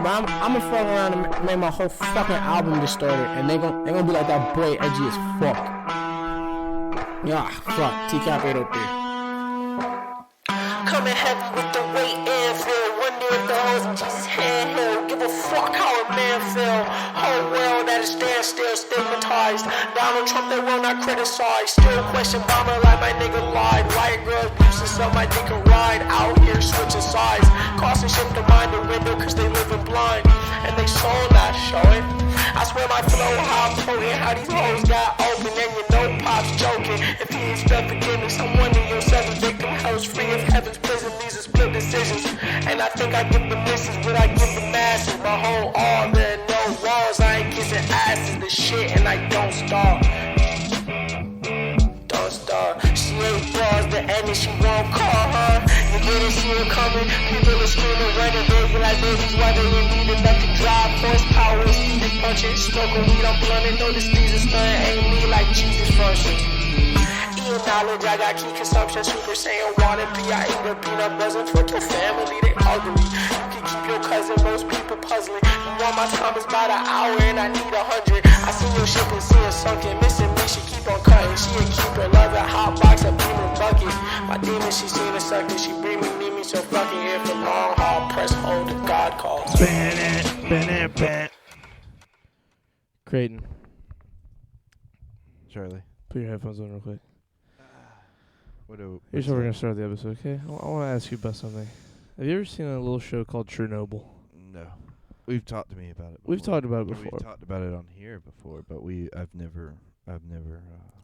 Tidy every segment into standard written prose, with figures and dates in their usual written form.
But I'm gonna fuck around and make my whole fucking album distorted, and they gonna be like that boy edgy as fuck. Yeah, fuck. TCAP 803. Coming heavy with the weight and feel. Wonder if the hoes in Jesus' hand he'll give a fuck how a man feel. Whole world at a standstill, stigmatized. Donald Trump they will not criticize. Still question bomber like my nigga lied. White girls abusing so my dick can ride. Out here switching sides. Crossing ship to mind the window cause they living blind. And they sold that, show it. I swear my flow how potent, how these hoes got open. And you know Pop's joking. If he expect forgiveness, I'm one of your 7 victim hells free of heaven's prison. These are split decisions. And I think I give the misses, but I give the masses. My whole arm, there are no walls. I ain't kissing asses, the shit, and I don't stop. Don't stop. She ain't bars, the enemy, she won't call her. You didn't see her coming. People are screaming, running, baby like babies. Why they ain't need enough to drive. Horsepower is needed, punching. Smoking weed, I'm blunting. Notice these are stunning. Ain't me like Jesus functions. Eating knowledge, I got key consumption. Super Saiyan wanna be. I eat a peanut buzzing. Fuck your family, they ugly. You can keep your cousin, most people puzzling. You want my time is about an hour and I need 100. I see your ship and see it sunken. Missing me, she keep on cutting. She a keeper, love a hot box, a beaming bucket. My demon, she seen a sucker. She bring me, need me, so fucking here for long haul. Press hold if God calls. Creighton, Charlie. put your headphones on real quick. Here's What's how we're that? gonna start the episode, okay? I want to ask you about something. Have you ever seen a little show called Chernobyl? No. We've talked to me about it before. We've talked about it Or before. We've talked about it on here before, but I've never.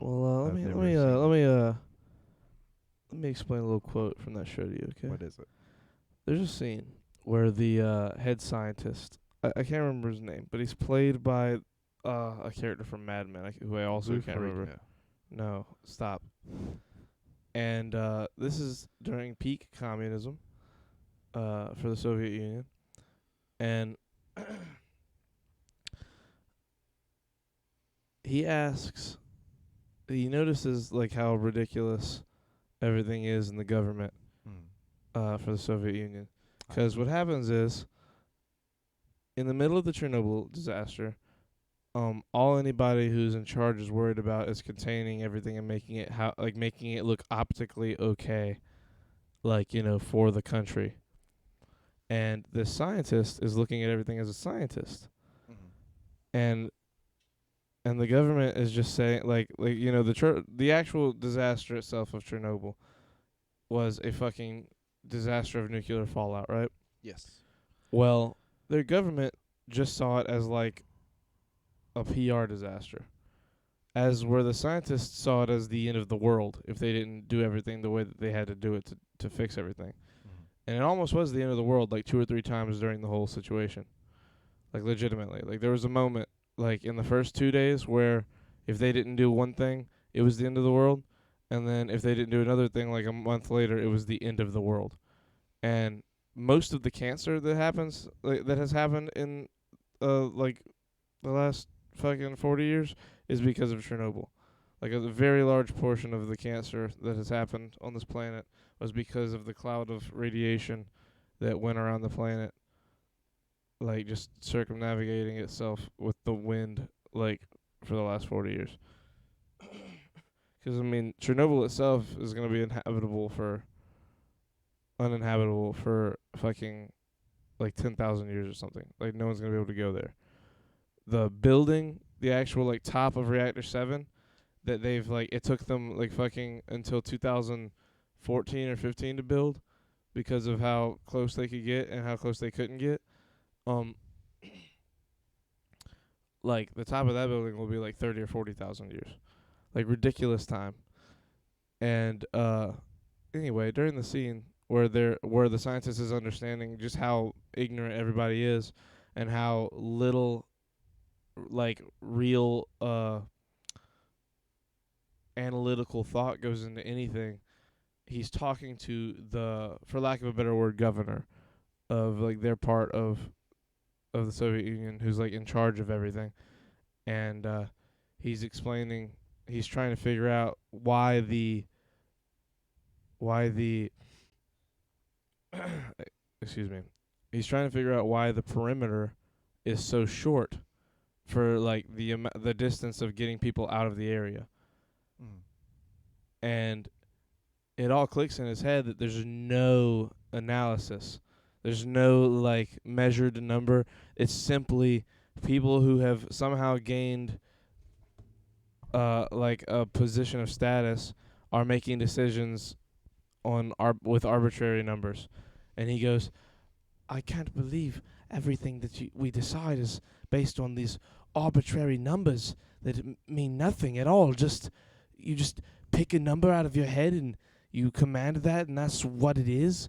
Well, I've let never me seen let me explain a little quote from that show to you, okay? What is it? There's a scene where the head scientist, I can't remember his name, but he's played by a character from Mad Men, who I also Luke can't remember. Ferrigno. No, stop. And this is during peak communism for the Soviet Union. And he notices like how ridiculous everything is in the government for the Soviet Union. Because what happens is, in the middle of the Chernobyl disaster, all anybody who's in charge is worried about is containing everything and making it look optically okay, for the country. And the scientist is looking at everything as a scientist, and the government is just saying the actual disaster itself of Chernobyl was a fucking disaster of nuclear fallout, right? Yes. Well, their government just saw it as like a PR disaster, as where the scientists saw it as the end of the world if they didn't do everything the way that they had to do it to fix everything. And it almost was the end of the world like 2 or 3 times during the whole situation. Like legitimately. Like there was a moment like in the first 2 days where if they didn't do one thing, it was the end of the world. And then if they didn't do another thing like a month later, it was the end of the world. And most of the cancer that happens that has happened in like the last fucking 40 years is because of Chernobyl. Like a very large portion of the cancer that has happened on this planet was because of the cloud of radiation that went around the planet, like just circumnavigating itself with the wind, like for the last 40 years. Because I mean, Chernobyl itself is gonna be uninhabitable for fucking like 10,000 years or something. Like no one's gonna be able to go there. The building, the actual like top of reactor 7, that they've like it took them like fucking until 2014 or 15 to build because of how close they could get and how close they couldn't get. Like the top of that building will be like 30 or 40,000 years. Like ridiculous time. And anyway, during the scene where the scientist is understanding just how ignorant everybody is and how little like real analytical thought goes into anything, he's talking to the, for lack of a better word, governor of like their part of the Soviet Union, who's like in charge of everything. And he's explaining, he's trying to figure out why the excuse me, He's trying to figure out why the perimeter is so short for like the distance of getting people out of the area. Mm. And it all clicks in his head that there's no analysis. There's no like measured number. It's simply people who have somehow gained like a position of status are making decisions on with arbitrary numbers. And he goes, I can't believe everything that we decide is based on these arbitrary numbers that mean nothing at all. You just pick a number out of your head and you command that, and that's what it is.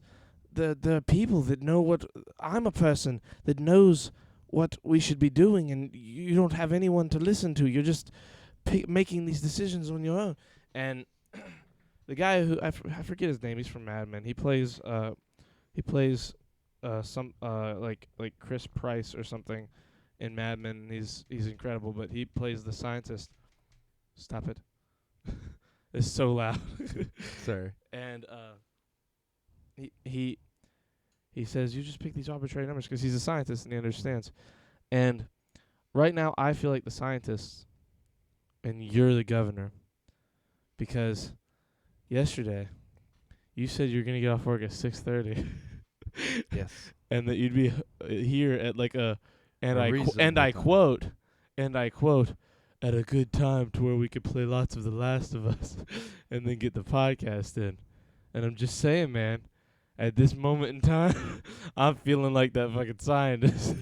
There are people that know what... I'm a person that knows what we should be doing, and you don't have anyone to listen to. You're just making these decisions on your own. And the guy who... I forget his name. He's from Mad Men. He plays some like Chris Price or something in Mad Men. He's incredible, but he plays the scientist. Stop it. It's so loud. Sorry. And he says you just pick these arbitrary numbers because he's a scientist and he understands. And right now I feel like the scientist and you're the governor, because yesterday you said you were going to get off work at 6:30. Yes. And that you'd be here at like I quote, at a good time to where we could play lots of The Last of Us and then get the podcast in. And I'm just saying, man, at this moment in time, I'm feeling like that fucking scientist.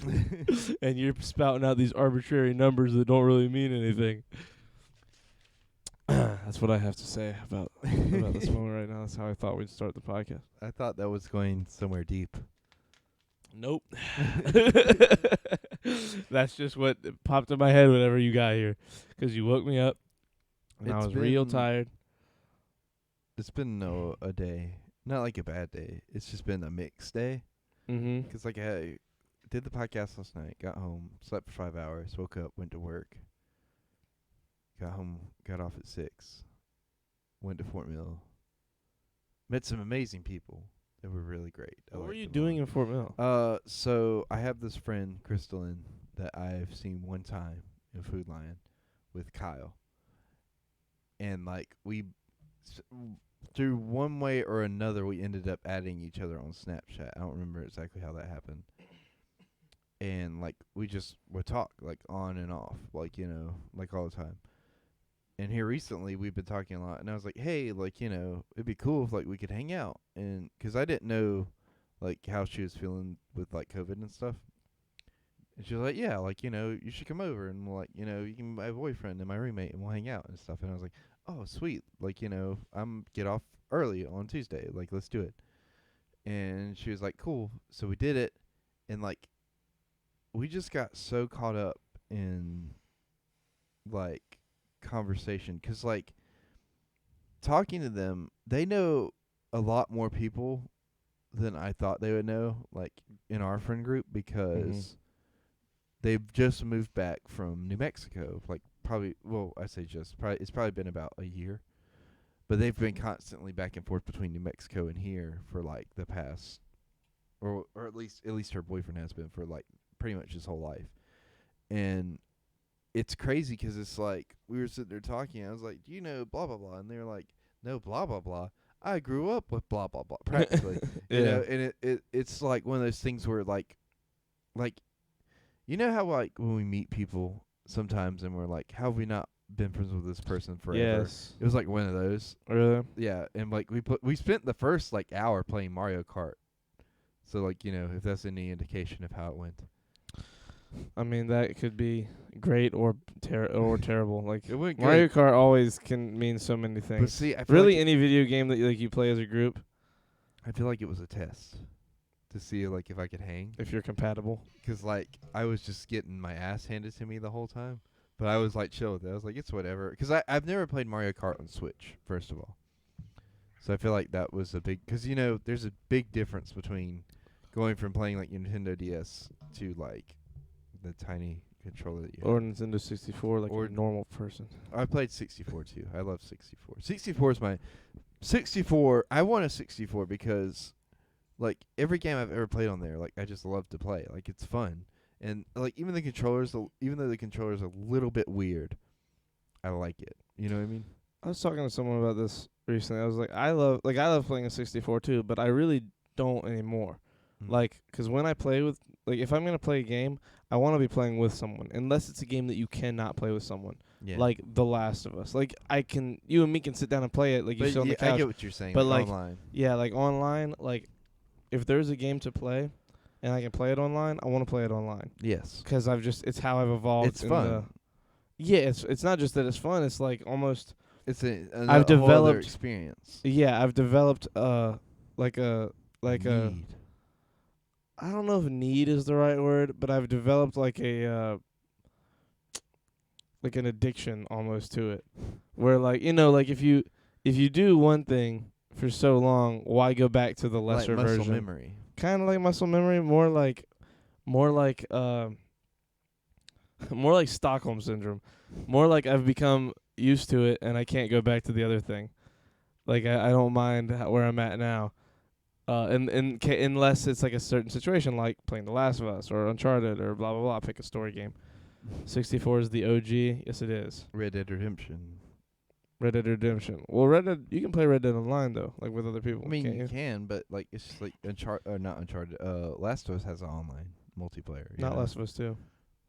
And you're spouting out these arbitrary numbers that don't really mean anything. That's what I have to say about this moment right now. That's how I thought we'd start the podcast. I thought that was going somewhere deep. Nope. That's just what popped in my head whenever you got here, because you woke me up, and I was real tired. It's been a day, not like a bad day. It's just been a mixed day. Mm-hmm. Because like I did the podcast last night, got home, slept for 5 hours, woke up, went to work. Got home, got off at 6. Went to Fort Mill. Met some amazing people. They were really great. What were you doing in Fort Mill? So I have this friend, Crystalline, that I've seen one time in Food Lion with Kyle. And like through one way or another, we ended up adding each other on Snapchat. I don't remember exactly how that happened. And like we just would talk like on and off, like, you know, like all the time. And here recently, we've been talking a lot, and I was like, hey, like, you know, it'd be cool if, like, we could hang out. And because I didn't know, like, how she was feeling with, like, COVID and stuff. And she was like, yeah, like, you know, you should come over, and, we'll, like, you know, you can be my boyfriend and my roommate, and we'll hang out and stuff. And I was like, oh, sweet. Like, you know, I'm get off early on Tuesday. Like, let's do it. And she was like, cool. So we did it, and, like, we just got so caught up in, like, conversation, because like talking to them, they know a lot more people than I thought they would know, like in our friend group, because they've just moved back from New Mexico, like it's probably been about a year, but they've been constantly back and forth between New Mexico and here for like the past, or at least her boyfriend has been for like pretty much his whole life. And it's crazy because it's like we were sitting there talking. I was like, do you know blah, blah, blah? And they were like, no, blah, blah, blah. I grew up with blah, blah, blah, practically. Yeah. You know, and it's like one of those things where like, you know how like when we meet people sometimes and we're like, how have we not been friends with this person forever? Yes. It was like one of those. Really? Yeah, and like we spent the first like hour playing Mario Kart. So like, you know, if that's any indication of how it went. I mean, that could be great or terrible. Like It went Mario good. Kart always can mean so many things. But see, I feel Really, like any video game that you play as a group, I feel like it was a test to see like if I could hang. if you're compatible. 'Cause like I was just getting my ass handed to me the whole time, but I was like chill with it. I was like, it's whatever. 'Cause I've never played Mario Kart on Switch, first of all. So I feel like that was a big, 'cause you know there's a big difference between going from playing like Nintendo DS to like the tiny controller that you have. Or Nintendo 64, like Or a normal person. I played 64 too. I love 64. 64 is my 64. I want a 64 because Like every game I've ever played on there, like I just love to play. Like it's fun, and like even the controllers, even though the controller's a little bit weird, I like it. You know what I mean? I was talking to someone about this recently. I was like, I love playing a 64 too, but I really don't anymore. Mm. Like, 'cause when I play with, like, if I'm gonna play a game, I want to be playing with someone, unless it's a game that you cannot play with someone, Yeah. like The Last of Us. Like, you and me can sit down and play it, like you but sit on yeah, the couch. I get what you're saying. But, like like, online. Yeah, like online, like if there's a game to play, and I can play it online, I want to play it online. Yes. 'Cause it's how I've evolved. It's fun. Yeah, it's not just that it's fun. It's like almost. It's I've whole other developed- experience. Yeah, I've developed like a Need. I don't know if need is the right word, but I've developed like like an addiction almost to it, where like like if you do one thing for so long, why go back to the lesser like muscle version? memory. Kind of like muscle memory, more like more like Stockholm syndrome, more like I've become used to it and I can't go back to the other thing. Like I don't mind where I'm at now. Unless it's like a certain situation, like playing The Last of Us or Uncharted or blah blah blah. Pick a story game. 64 is the OG. Yes, it is. Red Dead Redemption. Red Dead Redemption. Well, Red Dead, you can play Red Dead Online though, like with other people. I mean, can't you can, but like it's just like not Uncharted. Last of Us has an online multiplayer. Not Last of Us 2.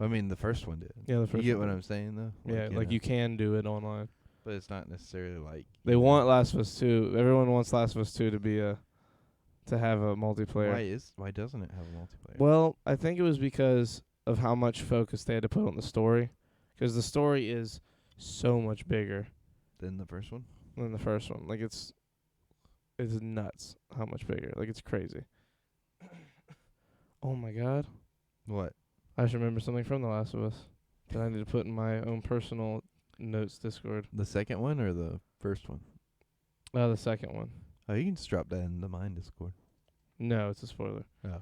I mean, the first one did. Yeah, the first. You get one. what I'm saying, though? Yeah, like you can do it online. But it's not necessarily like They want Last of Us 2. Everyone wants Last of Us 2 to be to have a multiplayer. Why doesn't it have a multiplayer? Well, I think it was because of how much focus they had to put on the story, because the story is so much bigger than the first one. than the first one. Like it's nuts how much bigger. Like it's crazy. Oh my god. What? I should remember something from The Last of Us that I need to put in my own personal notes Discord. The second one or the first one? The second one. Oh, you can just drop that into mine Discord. No, it's a spoiler. Oh.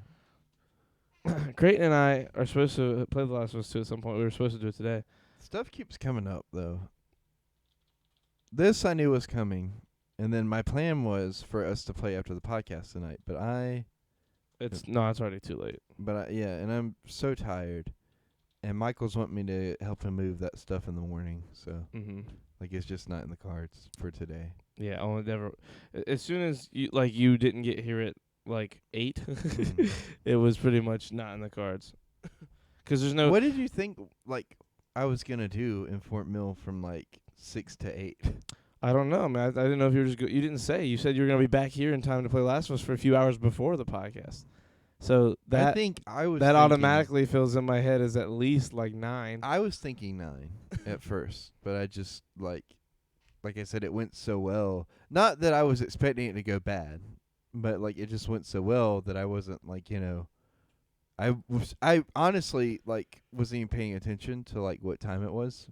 Creighton and I are supposed to play The Last of Us 2 at some point. We were supposed to do it today. Stuff keeps coming up, though. This I knew was coming, and then my plan was for us to play after the podcast tonight, but it's already too late. and I'm so tired, and Michael's wanting me to help him move that stuff in the morning, so like it's just not in the cards for today. Yeah, I'll never. As soon as you didn't get here at like 8, it was pretty much not in the cards. 'Cause there's no. What did you think like I was gonna do in Fort Mill from like 6 to 8? I don't know, man. I didn't know if you were just. You didn't say. You said you were gonna be back here in time to play Last of Us for a few hours before the podcast. So I think I was. That automatically fills in my head as at least like 9. I was thinking 9 at first, but I just like I said, it went so well. Not that I was expecting it to go bad, but like it just went so well that I wasn't like I honestly like wasn't even paying attention to like what time it was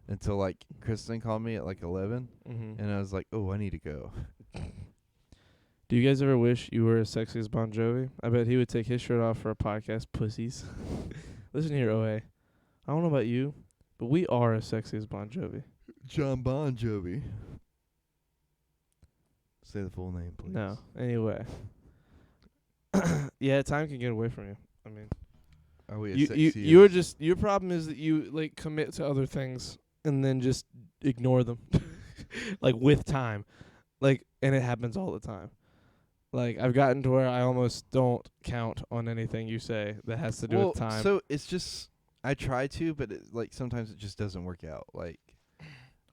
until like Kristen called me at like 11, and I was like, oh, I need to go. Do you guys ever wish you were as sexy as Bon Jovi? I bet he would take his shirt off for a podcast, pussies. Listen here, OA. I don't know about you, but we are as sexy as Bon Jovi. John Bon Jovi. Say the full name, please. No. Anyway. Yeah, time can get away from you. I mean, Are we you're just your problem is that you like commit to other things and then just ignore them. Like with time. Like, and it happens all the time. Like I've gotten to where I almost don't count on anything you say that has to do with time. So it's just I try to, but like sometimes it just doesn't work out. Like,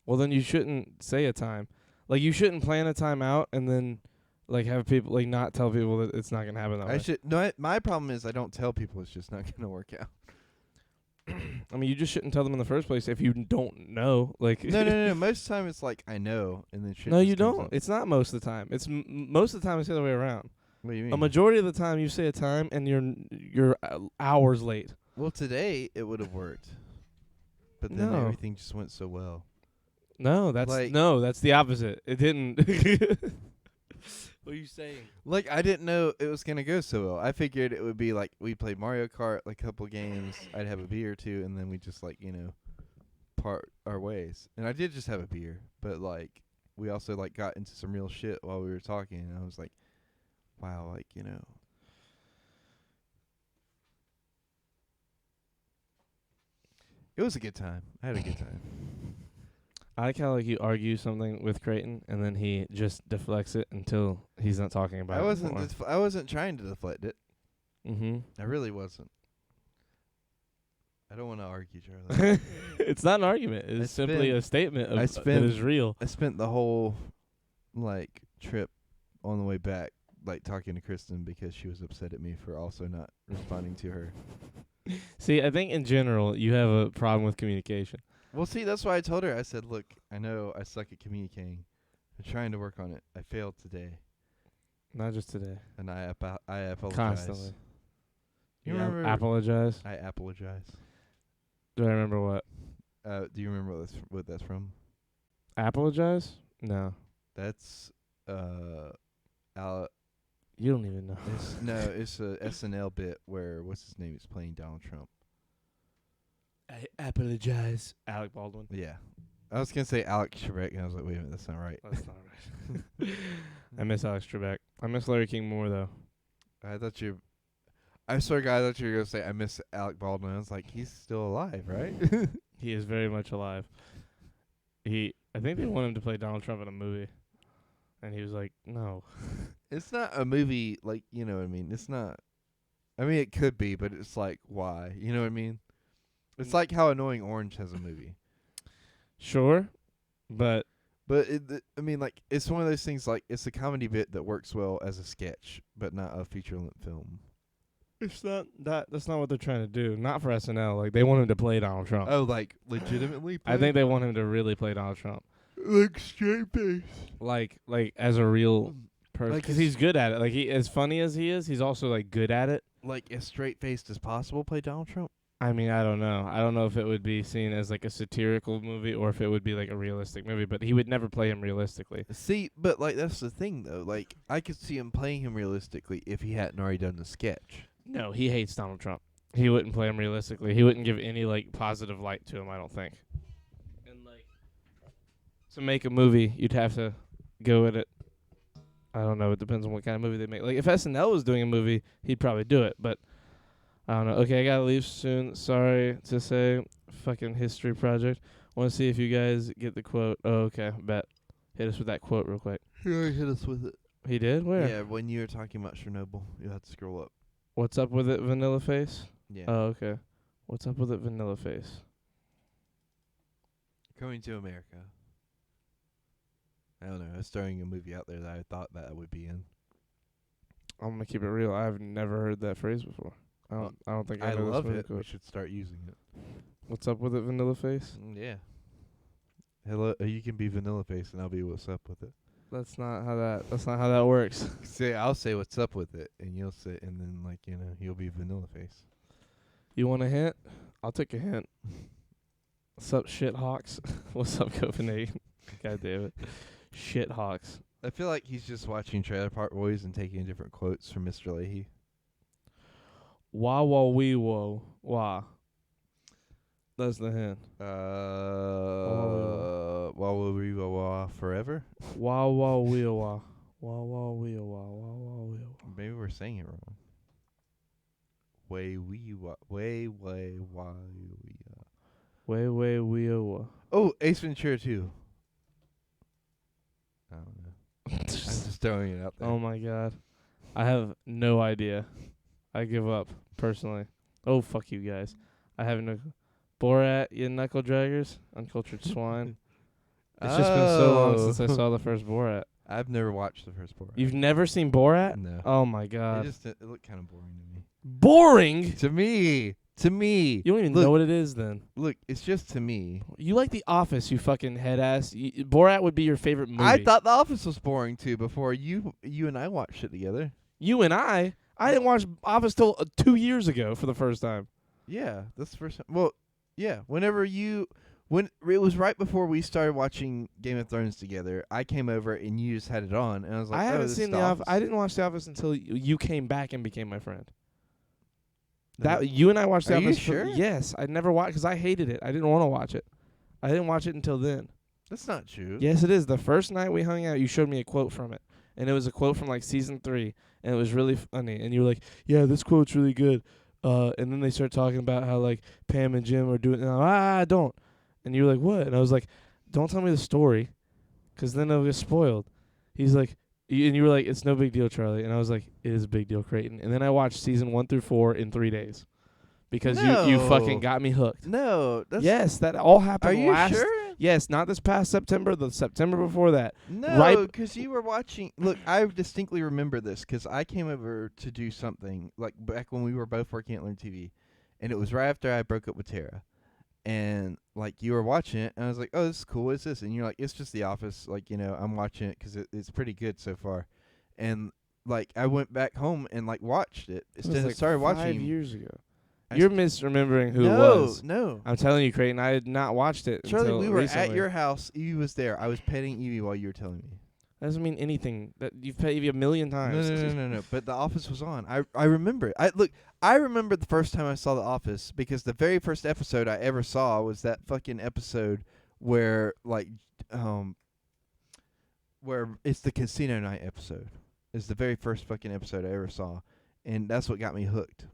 well, then you shouldn't say a time. Like you shouldn't plan a time out and then like have people like not tell people that it's not gonna happen that way. No, my problem is I don't tell people it's just not gonna work out. I mean, you just shouldn't tell them in the first place if you don't know. Like no. Most of the time it's like I know, and then shit. No, just you comes don't. up. It's not most of the time. It's most of the time it's the other way around. What do you mean? A majority of the time you say a time and you're hours late. Well, today it would have worked, but then No. everything just went so well. No, that's Like- that's the opposite. It didn't. What are you saying? Like I didn't know it was gonna go so well. I figured it would be like we played Mario Kart like a couple games. I'd have a beer or two, and then we just like part our ways. And I did just have a beer, but like we also like got into some real shit while we were talking. And I was like, wow, like, you know. It was a good time. I had a good time. I like how like you argue something with Creighton and then he just deflects it until he's not talking about it. I wasn't trying to deflect it. Mm-hmm. I really wasn't. I don't want to argue, Charlie. It's not an argument. It's simply a statement of that is real. I spent the whole like trip on the way back like talking to Kristen because she was upset at me for also not responding to her. See, I think in general you have a problem with communication. Well, see, that's why I told her. I said, look, I know I suck at communicating. I'm trying to work on it. I failed today. Not just today. And I apologize. Constantly. You remember? Apologize? I apologize. Do I remember what? Do you remember what that's from? Apologize? No. That's, You don't even know. It's a SNL bit where, what's his name, is playing Donald Trump. I apologize. Alec Baldwin. Yeah. I was going to say Alec Trebek, and I was like, wait a minute, that's not right. That's not right. I miss Alex Trebek. I miss Larry King more, though. I swear to God, I thought you were going to say, I miss Alec Baldwin. I was like, he's still alive, right? He is very much alive. I think they want him to play Donald Trump in a movie. And he was like, no. It's not a movie, like, you know what I mean? It's not. I mean, it could be, but it's like, why? You know what I mean? It's like how Annoying Orange has a movie. Sure, but I mean, like, it's one of those things, like, it's a comedy bit that works well as a sketch, but not a feature-length film. it's not that's not what they're trying to do. Not for SNL. Like, they want him to play Donald Trump. Oh, like, legitimately play? I think they want him to really play Donald Trump. Like, straight face. Like as a real person. Like, Because he's good at it. Like, as funny as he is, he's also, like, good at it. Like, as straight-faced as possible play Donald Trump? I mean, I don't know. I don't know if it would be seen as, like, a satirical movie or if it would be, like, a realistic movie. But he would never play him realistically. See, but, like, that's the thing, though. Like, I could see him playing him realistically if he hadn't already done the sketch. No, he hates Donald Trump. He wouldn't play him realistically. He wouldn't give any, like, positive light to him, I don't think. And, like, to make a movie, you'd have to go at it. I don't know. It depends on what kind of movie they make. Like, if SNL was doing a movie, he'd probably do it. But I don't know. Okay, I gotta leave soon. Sorry to say. Fucking history project. Want to see if you guys get the quote. Oh, okay. Bet. Hit us with that quote real quick. He already hit us with it. He did? Where? Yeah, when you were talking about Chernobyl, you have to scroll up. What's up with it, Vanilla Face? Yeah. Oh, okay. What's up with it, Vanilla Face? Coming to America. I don't know. I was throwing a movie out there that I thought that I would be in. I'm gonna keep it real. I've never heard that phrase before. I don't think I know love this movie it. quote. We should start using it. What's up with it, Vanilla Face? Yeah. Hello, you can be Vanilla Face, and I'll be what's up with it. That's not how that works. Say, I'll say what's up with it, and you'll say, and then you'll be Vanilla Face. You want a hint? I'll take a hint. What's up, shit hawks? What's up, Copenhagen? God damn it. Shit hawks. I feel like he's just watching Trailer Park Boys and taking different quotes from Mr. Leahy. Wah wah wee whoa. Wah. That's the hint. Wah wah wee wah wah forever? Wah wah wee wah. Wah wah wee wah. Wah wah wee wah. Maybe we're saying it wrong. Way wee wah. Way way wah wee wah. Way way wee wah. Oh, Ace Ventura 2. I don't know. I'm just throwing it out there. Oh my god. I have no idea. I give up, personally. Oh, fuck you guys. I have no... Borat, you knuckle draggers? Uncultured swine. It's just been so long since I saw the first Borat. I've never watched the first Borat. You've never seen Borat? No. Oh my god. It looked kind of boring to me. Boring? To me. You don't even know what it is then. Look, it's just to me. You like The Office, you fucking head ass. Borat would be your favorite movie. I thought The Office was boring too before you and I watched it together. You and I didn't watch Office till 2 years ago for the first time. Yeah, that's the first time. Well, yeah, when it was right before we started watching Game of Thrones together, I came over and you just had it on, and I was like, I haven't this seen is The Office. I didn't watch The Office until you came back and became my friend. That you and I watched The Are you Office. sure? Yes, I never watched because I hated it. I didn't want to watch it. I didn't watch it until then. That's not true. Yes, it is. The first night we hung out, you showed me a quote from it, and it was a quote from like season 3, and it was really funny. And you were like, "Yeah, this quote's really good." And then they start talking about how like Pam and Jim are doing. And I don't. And you were like, "What?" And I was like, "Don't tell me the story, 'cause then it'll get spoiled." He's like, and you were like, "It's no big deal, Charlie." And I was like, "It is a big deal, Creighton." And then I watched season 1 through 4 in 3 days. Because you fucking got me hooked. No, that's Yes, that all happened Are you last. sure? Yes, not this past September, the September before that. No, because you were watching. Look, I distinctly remember this because I came over to do something like back when we were both working at Learn TV, and it was right after I broke up with Tara, and like you were watching it, and I was like, "Oh, this is cool. What's this?" And you're like, "It's just The Office." Like, I'm watching it because it's pretty good so far, and like I went back home and like watched it instead of started watching 5 years ago. You're misremembering who it was. No. I'm telling you, Creighton, I had not watched it Charlie, until we were recently. at your house. Evie was there. I was petting Evie while you were telling me. That doesn't mean anything. That you've paid Evie a million times. No. But The Office was on. I remember it. I remember the first time I saw The Office because the very first episode I ever saw was that fucking episode where where it's the casino night episode. It's the very first fucking episode I ever saw, and that's what got me hooked.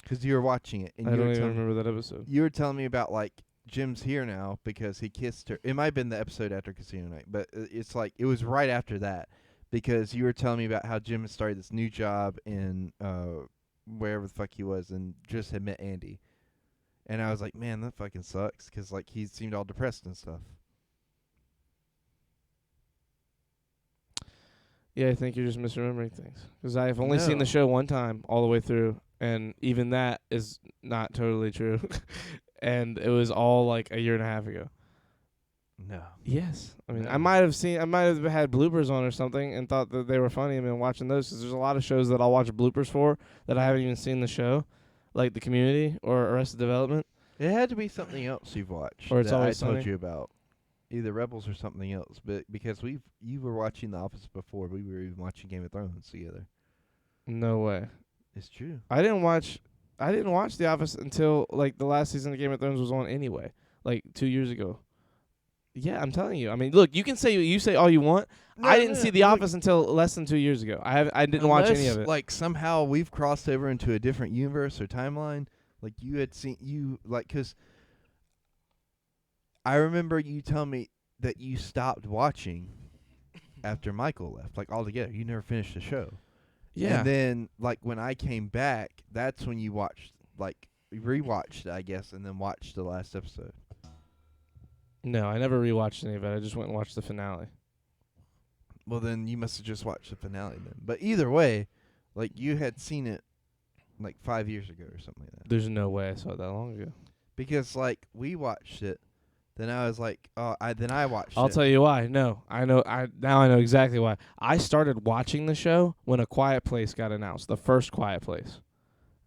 Because you were watching it, and I don't even remember that episode. You were telling me about like Jim's here now because he kissed her. It might have been the episode after Casino Night, but it's like it was right after that because you were telling me about how Jim had started this new job in wherever the fuck he was and just had met Andy, and I was like, man, that fucking sucks because like he seemed all depressed and stuff. Yeah, I think you're just misremembering things. Because I've only seen the show one time all the way through, and even that is not totally true. And it was all like a year and a half ago. No. Yes. I mean, I might have had bloopers on or something and thought that they were funny and been watching those because there's a lot of shows that I'll watch bloopers for that I haven't even seen the show, like The Community or Arrested Development. It had to be something else you've watched or It's that Always I told Sunny. you about. Either Rebels or something else, but because you were watching The Office before we were even watching Game of Thrones together. No way. It's true. I didn't watch The Office until like the last season of Game of Thrones was on anyway, like 2 years ago. Yeah, I'm telling you. I mean, look, you can say all you want. I didn't see The Office until less than 2 years ago. I didn't watch any of it. Like somehow we've crossed over into a different universe or timeline. Like you had seen because I remember you telling me that you stopped watching after Michael left, like altogether. You never finished the show. Yeah. And then, like, when I came back, that's when you rewatched, I guess, and then watched the last episode. No, I never rewatched any of it. I just went and watched the finale. Well, then you must have just watched the finale then. But either way, like, you had seen it, like, 5 years ago or something like that. There's no way I saw it that long ago. Because, like, we watched it. Then I was like, then I watched it. I'll tell you why. No, now I know exactly why. I started watching the show when A Quiet Place got announced, the first Quiet Place.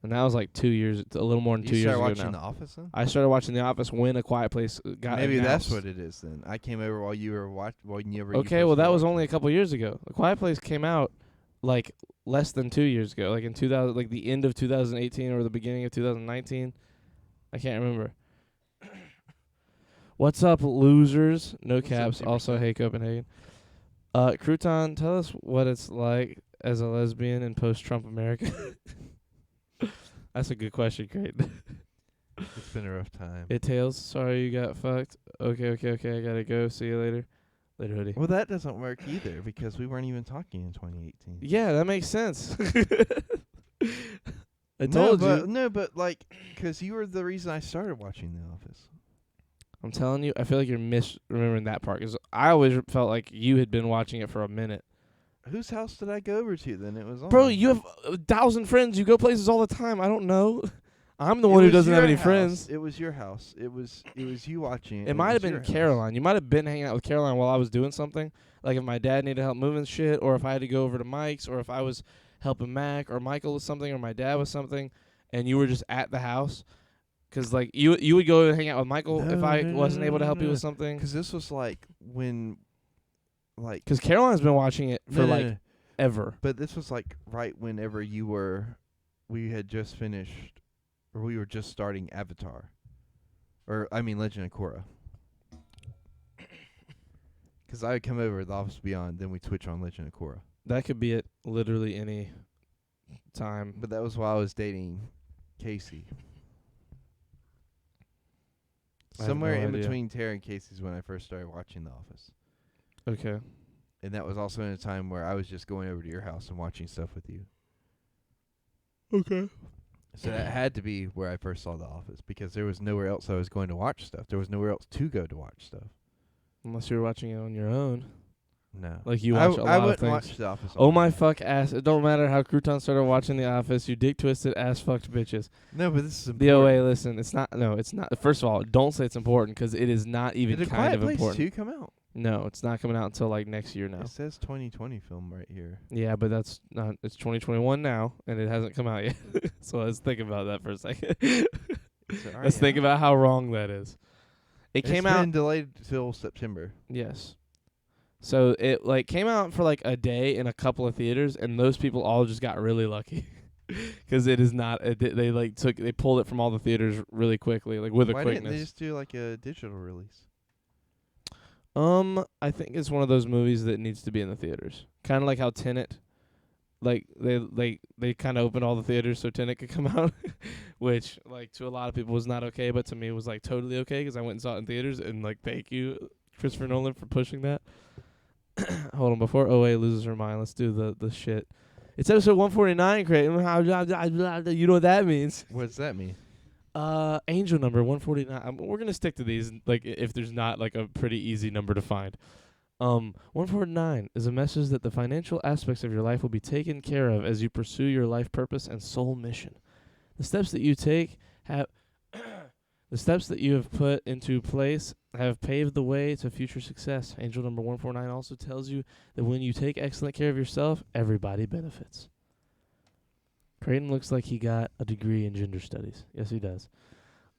And that was like 2 years, a little more than 2 years ago now. You started watching The Office then? I started watching The Office when A Quiet Place got Maybe announced. that's what it is then. I came over while you were watching. Okay, well, that was only a couple years ago. A Quiet Place came out like less than 2 years ago, like in 2000, like the end of 2018 or the beginning of 2019. I can't remember. What's up, losers? No caps. Also, hey, Copenhagen. Crouton, tell us what it's like as a lesbian in post-Trump America. That's a good question, Creighton. It's been a rough time. It Tails, sorry you got fucked. Okay, I gotta go. See you later. Later, hoodie. Well, that doesn't work either because we weren't even talking in 2018. Yeah, that makes sense. I told you. No, but like, because you were the reason I started watching The Office. I'm telling you, I feel like you're misremembering that part because I always felt like you had been watching it for a minute. Whose house did I go over to then? It was on. Bro, you have 1,000 friends. You go places all the time. I don't know. I'm the one who doesn't have any friends. It was your house. It was you watching it. It might have been Caroline. You might have been hanging out with Caroline while I was doing something. Like if my dad needed help moving shit, or if I had to go over to Mike's, or if I was helping Mac or Michael with something, or my dad with something, and you were just at the house. Because, like, you would go and hang out with Michael if I wasn't able to help you with something. Because this was, like, when, like... Because Caroline's been watching it for, ever. But this was, like, right whenever we had just finished, or we were just starting Avatar. Legend of Korra. Because I would come over to The Office Beyond, then we switch on Legend of Korra. That could be at literally any time. But that was while I was dating Casey. I have Somewhere no in idea. between Tara and Casey's when I first started watching The Office. Okay. And that was also in a time where I was just going over to your house and watching stuff with you. Okay. So that had to be where I first saw The Office, because there was nowhere else I was going to watch stuff. There was nowhere else to go to watch stuff. Unless you were watching it on your own. No. Like you watch a lot I of wouldn't things. watch The Office. Oh my fuck ass. It don't matter how Crouton started watching The Office, you dick twisted ass fucked bitches. No, but this is The important. OA, listen, it's not, no, it's not. First of all, don't say it's important, because it is not even Did A kind Quiet of Place important. 2 come out? No, it's not coming out until like next year now. It says 2020 film right here. Yeah, but that's not, it's 2021 now, and it hasn't come out yet. So let's think about that for a second. Let's think about how wrong that is. It came It's out, been delayed till September. yes. So it like came out for like a day in a couple of theaters, and those people all just got really lucky. Because it is not, they pulled it from all the theaters really quickly, like with a Why quickness. didn't they just do like a digital release? I think it's one of those movies that needs to be in the theaters. Kind of like how Tenet, like they kind of opened all the theaters so Tenet could come out, which like to a lot of people was not okay, but to me was like totally okay because I went and saw it in theaters, and like thank you Christopher Nolan for pushing that. Hold on, before OA loses her mind, let's do the shit. It's episode 149, Creighton. You know what that means. What does that mean? Angel number 149. We're gonna stick to these, like if there's not like a pretty easy number to find. 149 is a message that the financial aspects of your life will be taken care of as you pursue your life purpose and soul mission. The steps that you take have the steps that you have put into place have paved the way to future success. Angel number 149 also tells you that when you take excellent care of yourself, everybody benefits. Creighton looks like he got a degree in gender studies. Yes, he does.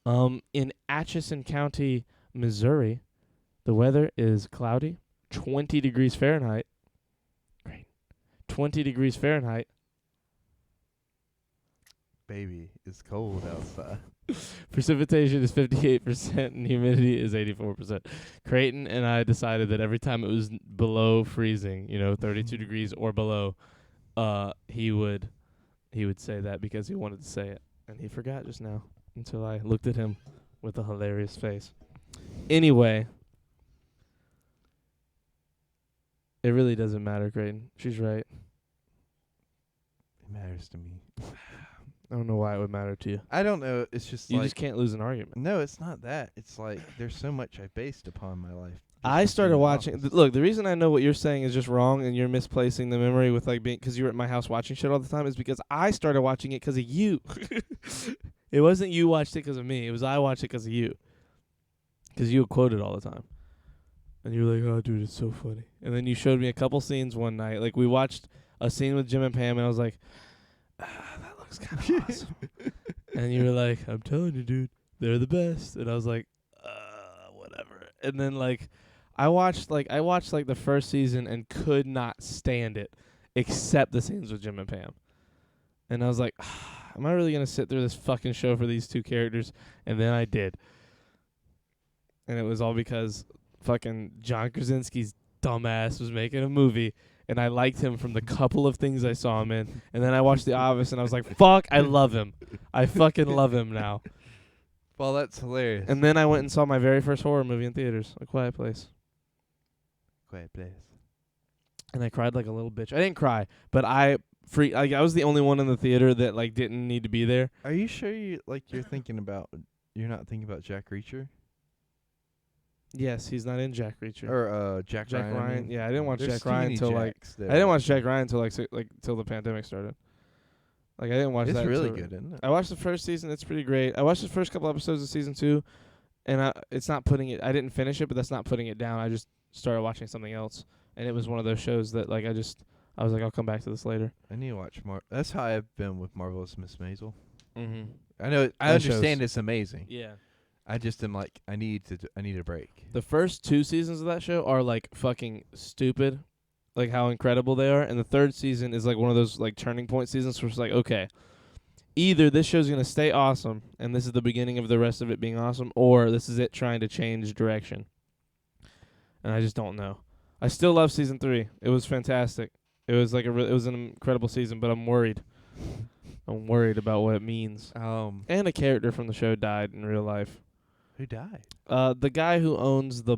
In Atchison County, Missouri, the weather is cloudy, 20 degrees Fahrenheit. Great. 20 degrees Fahrenheit. Baby, it's cold outside. Precipitation is 58% and humidity is 84%. Creighton and I decided that every time it was below freezing, 32 degrees or below, he would say that because he wanted to say it. And he forgot just now until I looked at him with a hilarious face. Anyway, it really doesn't matter, Creighton. She's right. It matters to me. I don't know why it would matter to you. I don't know. It's just You like just can't lose an argument. no, it's not that. It's like there's so much I based upon my life. I just started in The watching. Office. Look, the reason I know what you're saying is just wrong, and you're misplacing the memory with like being because you were at my house watching shit all the time. Is because I started watching it because of you. It wasn't you watched it because of me. It was I watched it because of you. Because you would quote it all the time, and you were like, "Oh, dude, it's so funny." And then you showed me a couple scenes one night. Like we watched a scene with Jim and Pam, and I was like, that looks kind of awesome. And you were like, "I'm telling you, dude, they're the best." And I was like, whatever. And then like. I watched the first season and could not stand it, except the scenes with Jim and Pam. And I was like, am I really gonna sit through this fucking show for these two characters? And then I did. And it was all because fucking John Krasinski's dumbass was making a movie, and I liked him from the couple of things I saw him in. And then I watched The Office, and I was like, fuck, I love him. I fucking love him now. Well, that's hilarious. And then I went and saw my very first horror movie in theaters, A Quiet Place. Quiet Place. And I cried like a little bitch. I didn't cry, but I was the only one in the theater that like didn't need to be there. Are you sure you're not thinking about Jack Reacher Yes, he's not in Jack Reacher. or Jack Ryan? I mean. Yeah, I didn't watch There's Jack too Ryan many until like Jacks I that didn't are- watch Jack Ryan until till the pandemic started. Like I didn't watch It's that. really until- good, isn't it? I watched the first season. It's pretty great. I watched the first couple episodes of season 2, and it's not putting it. I didn't finish it, but that's not putting it down. I just started watching something else, and it was one of those shows that like I was like, I'll come back to this later. I need to watch more. That's how I've been with Marvelous Miss Maisel. Mm-hmm. I know. I That understand shows. it's amazing. Yeah. I just am like, I need a break. The first 2 seasons of that show are like fucking stupid, like how incredible they are, and the third season is like one of those like turning point seasons where it's like, okay, either this show's gonna stay awesome and this is the beginning of the rest of it being awesome, or this is it trying to change direction. And I just don't know. I still love season 3. It was fantastic. It was like it was an incredible season, but I'm worried. I'm worried about what it means. And a character from the show died in real life. Who died? The guy who owns the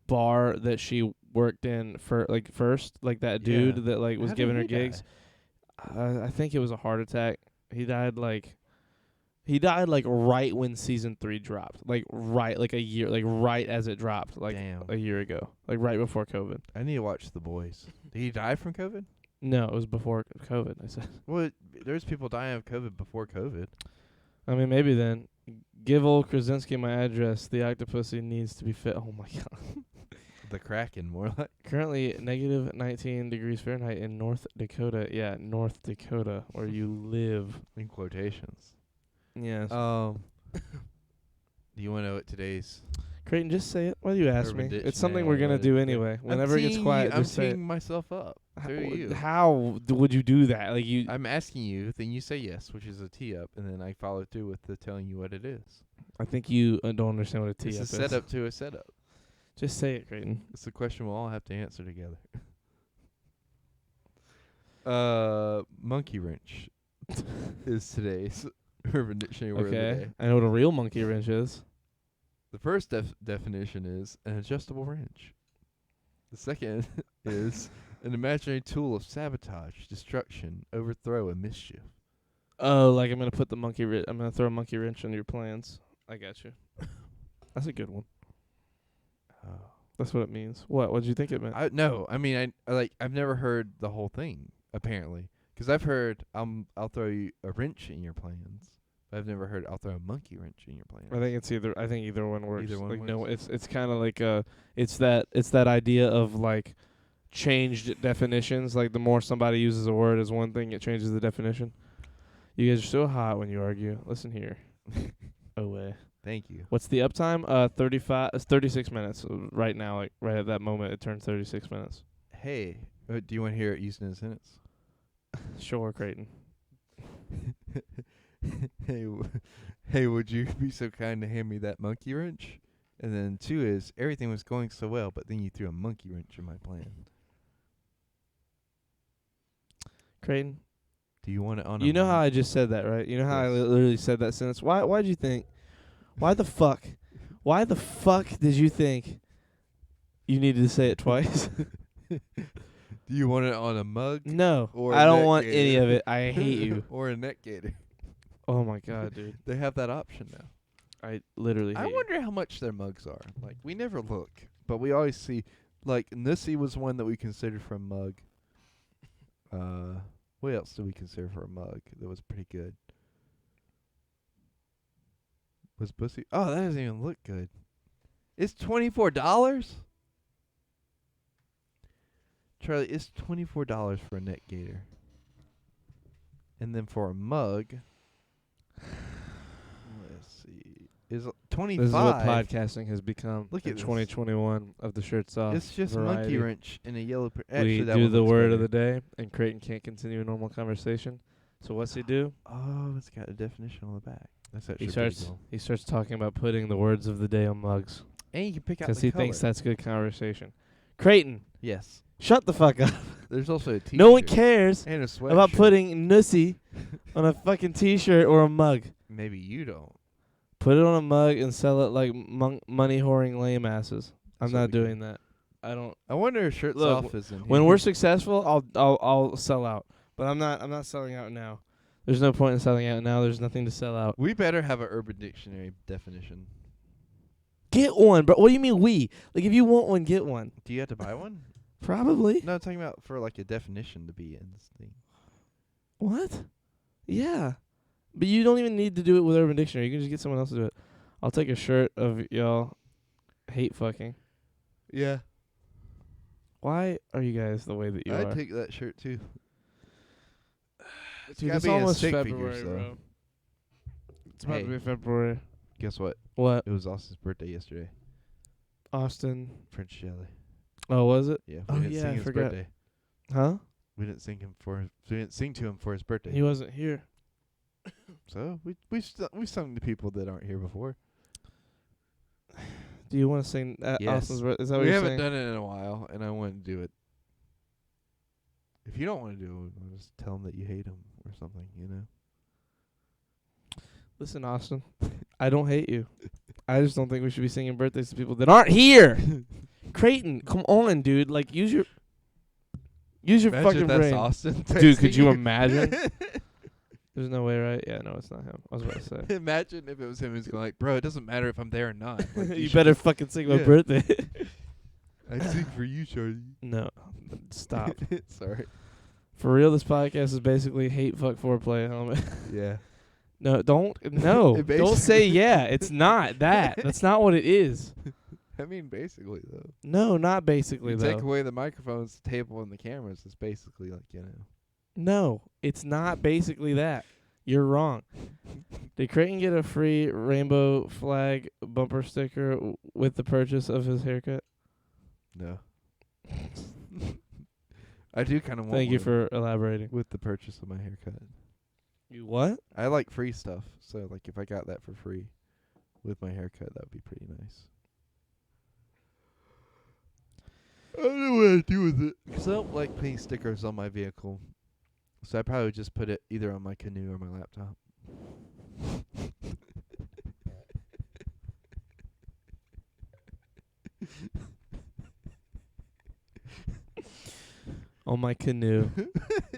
bar that she worked in first, like that dude that like was How did giving her he gigs. I think it was a heart attack. He died like right when season 3 dropped. Like a year, like right as it dropped, like Damn. a year ago. Like right before COVID. I need to watch The Boys. Did he die from COVID? No, it was before COVID, I said. Well, there's people dying of COVID before COVID. I mean, maybe then. Give old Krasinski my address. The octopussy needs to be fit. Oh, my God. The Kraken, more like. Currently negative 19 degrees Fahrenheit in North Dakota. Yeah, North Dakota, where you live. In quotations. Yes. Do you want to know what today's... Creighton, just say it. Why do you ask me? Urban It's something we're going to do anyway. Whenever it gets quiet, just say it. I'm teeing myself up. Through you. How would you do that? Like you? I'm asking you, then you say yes, which is a tee up, and then I follow through with the telling you what it is. I think you don't understand what a tee up is. It's a setup to a setup. Just say it, Creighton. It's a question we'll all have to answer together. Monkey wrench is today's Urban Dictionary word of the Okay. day. I know what a real monkey wrench is. The first definition is an adjustable wrench. The second is an imaginary tool of sabotage, destruction, overthrow, and mischief. Oh, like I'm gonna put the monkey. I'm gonna throw a monkey wrench into your plans. I got you. That's a good one. Oh. That's what it means. What? What did you think it meant? I've never heard the whole thing apparently, because I've heard I'll throw you a wrench in your plans. But I've never heard I'll throw a monkey wrench in your plans. I think it's either. I think either one works. Either one like works. no, it's kind of like it's that idea of like changed definitions. Like the more somebody uses a word as one thing, it changes the definition. You guys are so hot when you argue. Listen here. Away. Thank you. What's the uptime? 36 minutes right now. Like right at that moment, it turned 36 minutes. Hey, do you want to hear it used in a sentence? Sure, Creighton. Hey, would you be so kind to hand me that monkey wrench? And then 2 is, everything was going so well, but then you threw a monkey wrench in my plan. Creighton, Do you want it on you know how I just said that, right? You know how I literally said that sentence? Why'd you think? Why the fuck did you think you needed to say it twice? Do you want it on a mug? No, Or I a don't neck want gaiter? any of it. I hate you. Or a neck gaiter. Oh my god, dude. They have that option now. I literally hate I you. wonder how much their mugs are. Like, we never look, but we always see. Like, Nussy was one that we considered for a mug. What else did we consider for a mug that was pretty good? Was Bussy? Oh, that doesn't even look good. It's $24? Charlie, it's $24 for a neck gaiter. And then for a mug, let's see, is 25. This is what podcasting has become. Look in at this. 2021 of the shirts off. It's just variety. monkey wrench in a yellow. We do the word of the day, and Creighton can't continue a normal conversation. So what's he do? Oh, it's got a definition on the back. That's actually He pretty starts cool. he starts talking about putting the words of the day on mugs And you can pick out because the he color. thinks that's good conversation. Creighton, Yes. shut the fuck up. There's also a T-shirt. No one cares And a sweatshirt. about putting Nussy on a fucking T-shirt or a mug. Maybe you don't. Put it on a mug and sell it like money whoring lame asses. I'm That's what not we do. doing that. I don't. I wonder if shirts Look, off is in here. When we're successful, I'll sell out. But I'm not selling out now. There's no point in selling out now. There's nothing to sell out. we better have an Urban Dictionary definition. Get one, bro. What do you mean we? Like if you want one, get one. Do you have to buy one? Probably. No, I'm talking about for like a definition to be in this thing. What? Yeah. But you don't even need to do it with Urban Dictionary. You can just get someone else to do it. I'll take a shirt of y'all hate fucking. Yeah. Why are you guys the way that you I'd are? take that shirt too. It's Dude, gotta it's be in almost stick February, figures, though. bro. It's about Hey. to be February. Guess what? What? It was Austin's birthday yesterday. Austin. French jelly. Oh, was it? Yeah. Oh, We didn't yeah, sing I his forgot. birthday. Huh? We didn't sing to him for his birthday. He wasn't here. So we sung to people that aren't here before. Do you want to sing Yes. Austin's birthday? Is that what We you're haven't saying? done it in a while, and I want to do it. If you don't want to do it, we'll just tell him that you hate him or something, you know? Listen, Austin, I don't hate you. I just don't think we should be singing birthdays to people that aren't here. Creighton, come on, dude. Like, use your Imagine fucking that's brain. Austin. Dude, could texting you imagine? There's no way, right? Yeah, no, it's not him. I was about to say. Imagine if it was him who's going like, bro, it doesn't matter if I'm there or not. Like, You should better just- fucking sing my Yeah. birthday. I sing for you, Charlie. No, stop. Sorry. For real, this podcast is basically hate, fuck, foreplay. Yeah. No, don't say yeah. It's not that. That's not what it is. I mean, basically, though. No, not basically You though. take away the microphones, the table, and the cameras. It's basically like, you know. No, it's not basically that. You're wrong. Did Creighton get a free rainbow flag bumper sticker with the purchase of his haircut? No. I do kind of want Thank you one for elaborating. with the purchase of my haircut. You what? I like free stuff, so like if I got that for free with my haircut, that would be pretty nice. I don't know what to do with it. 'Cause I don't like putting stickers on my vehicle, so I probably would just put it either on my canoe or my laptop. On my canoe.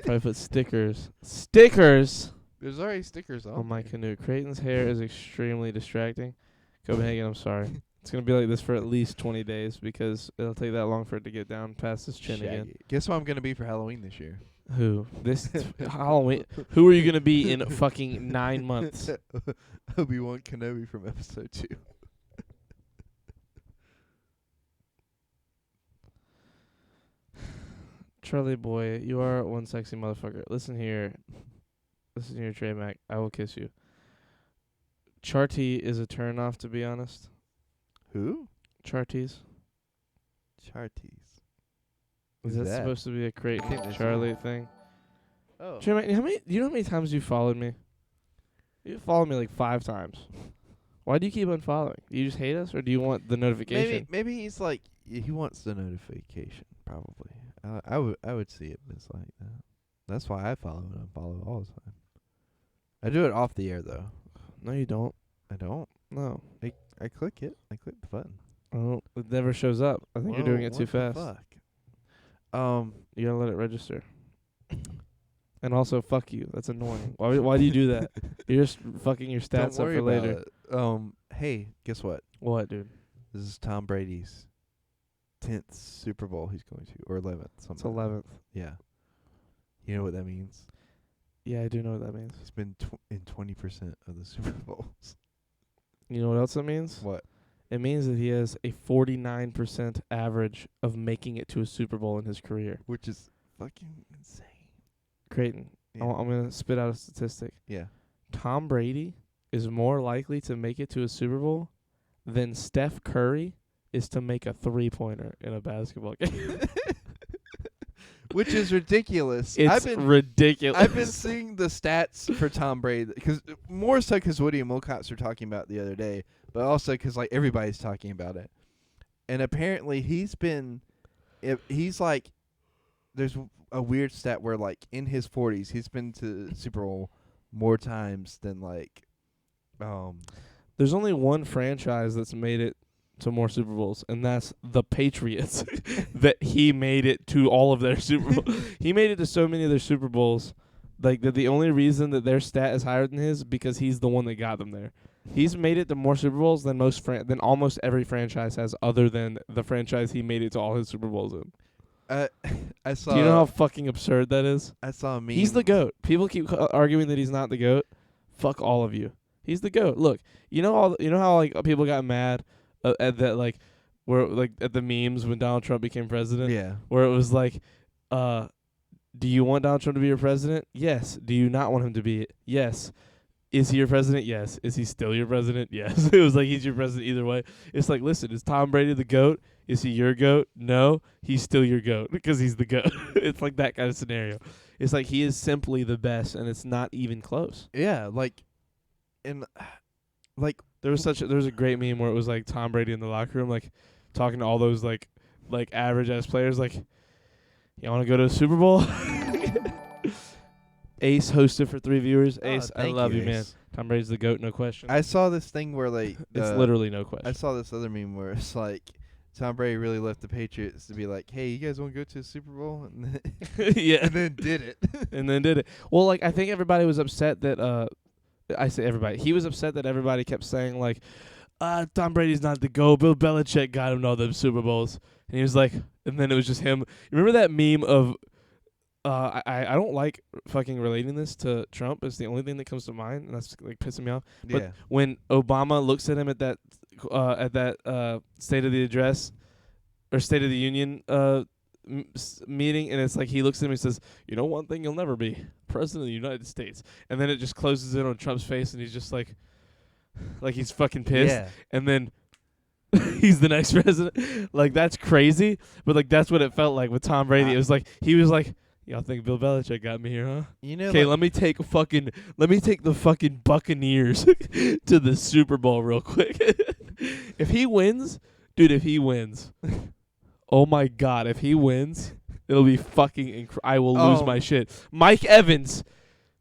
Probably put stickers. Stickers There's already stickers on on my there. canoe. Creighton's hair is extremely distracting. Copenhagen, I'm sorry. It's going to be like this for at least 20 days because it'll take that long for it to get down past his chin again. Shaggy. Guess what I'm gonna be for Halloween this year? Who? This Halloween. Who are you going to be in fucking 9 months? Obi-Wan Kenobi from episode 2. Charlie boy, you are one sexy motherfucker. Listen here, Trey Mac. I will kiss you. Charty is a turnoff, to be honest. Who? Charties. Charties. Is Who's that that? supposed to be a I think Creighton that's Charlie thing? Oh. Trey Mac, do you know how many times you followed me? You followed me like 5 times. Why do you keep unfollowing? Do you just hate us, or do you want the notification? Maybe he's like he wants the notification. Probably. I would see it as like that. That's why I follow and unfollow all the time. I do it off the air though. No, you don't. I don't. No. I click it. I click the button. Oh, it never shows up. I think you're doing it too fast. Fuck. You gotta let it register. And also, fuck you. That's annoying. Why do you do that? You're just fucking your stats Don't up worry for about later. it. Hey, guess what? What, dude? This is Tom Brady's 10th Super Bowl he's going to, or 11th. It's Something. 11th. Yeah. You know what that means? Yeah, I do know what that means. He's been in 20% of the Super Bowls. You know what else that means? What? It means that he has a 49% average of making it to a Super Bowl in his career. Which is fucking insane. Creighton, Yeah. I'm going to spit out a statistic. Yeah. Tom Brady is more likely to make it to a Super Bowl than Steph Curry is to make a 3-pointer in a basketball game. Which is ridiculous. It's ridiculous. I've been seeing the stats for Tom Brady because more so because Woody and Wilcox were talking about it the other day, but also because like everybody's talking about it. And apparently he's like, there's a weird stat where like in his 40s he's been to the Super Bowl more times than like, There's only one franchise that's made it to more Super Bowls, and that's the Patriots. That he made it to all of their Super Bowls. He made it to so many of their Super Bowls, like that the only reason that their stat is higher than his because he's the one that got them there. He's made it to more Super Bowls than than almost every franchise has, other than the franchise he made it to all his Super Bowls in. I saw. Do you know how fucking absurd that is? I saw a meme. He's the GOAT. People keep arguing that he's not the GOAT. Fuck all of you. He's the GOAT. Look, you know how like people got mad at that, like where like at the memes when Donald Trump became president, Yeah. where it was like, do you want Donald Trump to be your president? Yes. Do you not want him to be? Yes. Is he your president? Yes. Is he still your president? Yes. It was like he's your president either way. It's like, listen, is Tom Brady the GOAT? Is he your GOAT? No. He's still your GOAT because he's the GOAT. It's like that kind of scenario. It's like he is simply the best, and it's not even close. Yeah, like, and like There was a great meme where it was like Tom Brady in the locker room, like talking to all those like average ass players, like, you want to go to a Super Bowl? Ace hosted for 3 viewers. Ace, I thank love you, you, man. Ace. Tom Brady's the GOAT, no question. I saw this thing where like It's literally no I question. saw this other meme where it's like Tom Brady really left the Patriots to be like, hey, you guys want to go to the Super Bowl? And then, Yeah. and then did it. And then did it. Well, like, I think everybody was upset that I say everybody. He was upset that everybody kept saying like, Tom Brady's not the GOAT. Bill Belichick got him to all them Super Bowls. And he was like, and then it was just him. You remember that meme of I don't like fucking relating this to Trump. It's the only thing that comes to mind, and that's like pissing me off. Yeah. But when Obama looks at him at that State of the Address or State of the Union meeting, and it's like he looks at him and says, "You know, one thing you'll never be, President of the United States." And then it just closes in on Trump's face, and he's just like he's fucking pissed. Yeah. And then he's the next president. Like, that's crazy. But like, that's what it felt like with Tom Brady. It was like he was like, y'all think Bill Belichick got me here, huh? You know, Okay, like, let me take the fucking Buccaneers to the Super Bowl real quick. If he wins, oh my God, if he wins, it'll be fucking I will lose my shit. Mike Evans,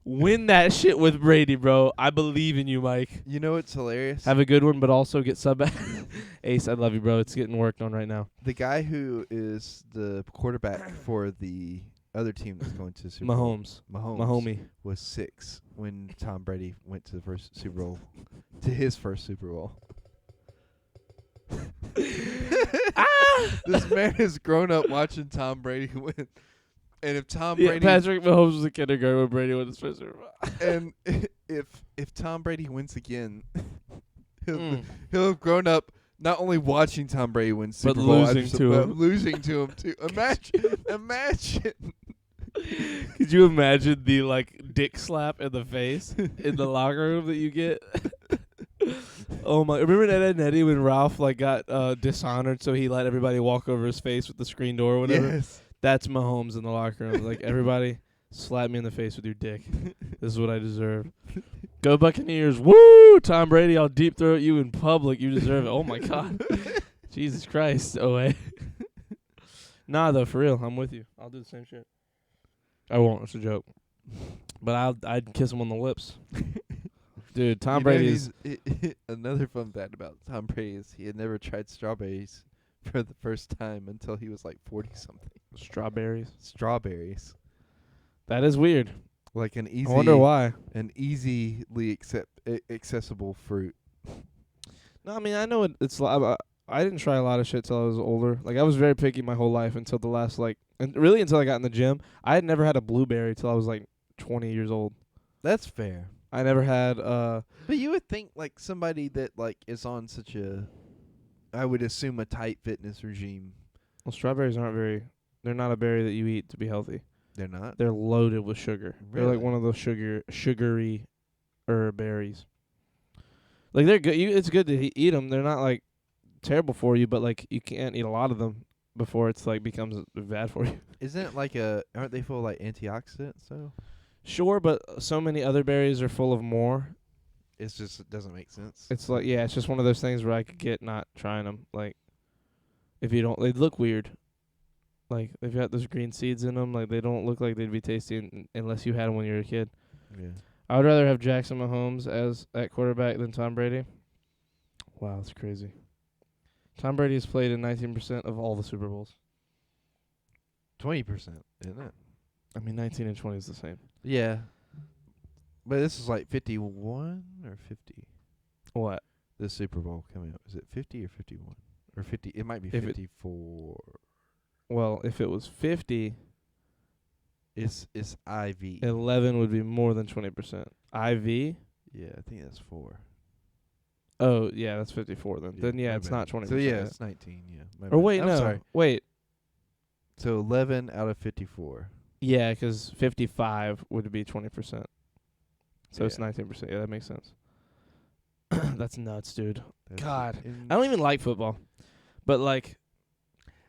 win that shit with Brady, bro. I believe in you, Mike. you know what's hilarious? Have a good one, but also get sub back. Ace, I love you, bro. It's getting worked on right now. The guy who is the quarterback for the other team that's going to the Super Bowl, Mahomes. Mahomes, was 6 when Tom Brady went to the first Super Bowl, to his first Super Bowl. This man has grown up watching Tom Brady win. And if Tom Brady Patrick Mahomes was a kindergarten when Brady won his first Super Bowl. and if Tom Brady wins again, he'll have grown up not only watching Tom Brady win Super But Bowl, losing to him. losing to him too. Imagine. Could you imagine the dick slap in the face in the locker room that you get? Oh my! Remember Ed, Edd n Eddy when Ralph got dishonored, so he let everybody walk over his face with the screen door or whatever. Yes. That's Mahomes in the locker room. Like, everybody, slap me in the face with your dick. This is what I deserve. Go Buccaneers! Woo! Tom Brady, I'll deep throat you in public. You deserve it. Oh my God! Jesus Christ! OA. Nah, though, for real, I'm with you. I'll do the same shit. I won't. It's a joke. But I'd kiss him on the lips. Dude, Tom Brady is... Another fun fact about Tom Brady is he had never tried strawberries for the first time until he was 40-something. Strawberries. Strawberries. That is weird. Like an easy... I wonder why. An easily accessible fruit. No, I mean, I know it's... I didn't try a lot of shit till I was older. Like, I was very picky my whole life until the last, and really until I got in the gym. I had never had a blueberry till I was, 20 years old. That's fair. I never had, But you would think, somebody that, is on such a... I would assume a tight fitness regime. well, strawberries aren't very... They're not a berry that you eat to be healthy. They're not? They're loaded with sugar. They're Really? like one of those sugary berries. Like, they're good. It's good to eat them. They're not, terrible for you, but, you can't eat a lot of them before it's, becomes bad for you. Isn't it aren't they full of, antioxidants, though? Sure, but so many other berries are full of more. It's just, it doesn't make sense. It's it's just one of those things where I could get not trying them. If you don't, they look weird. They've got those green seeds in them. They don't look like they'd be tasty unless you had them when you were a kid. Yeah. I would rather have Jackson Mahomes as at quarterback than Tom Brady. Wow, that's crazy. Tom Brady has played in 19% of all the Super Bowls. 20%, isn't it? I mean, 19 and 20 is the same. Yeah. But this is 51 or 50? What? The Super Bowl coming up. Is it 50 or 51? Or 50? It might be If 54. Well, if it was 50, It's IV. 11 would be more than 20%. IV? Yeah, I think that's 4. Oh, yeah, that's 54 then. Then, yeah, my it's bad. not 20%. So, yeah, it's 19, yeah. My Or bad. wait, I'm no. sorry. Wait. So, 11 out of 54. Yeah, 'cause 55 would be 20%. So it's Yeah. 19%. Yeah, that makes sense. That's nuts, dude. That's God. I don't even like football. But,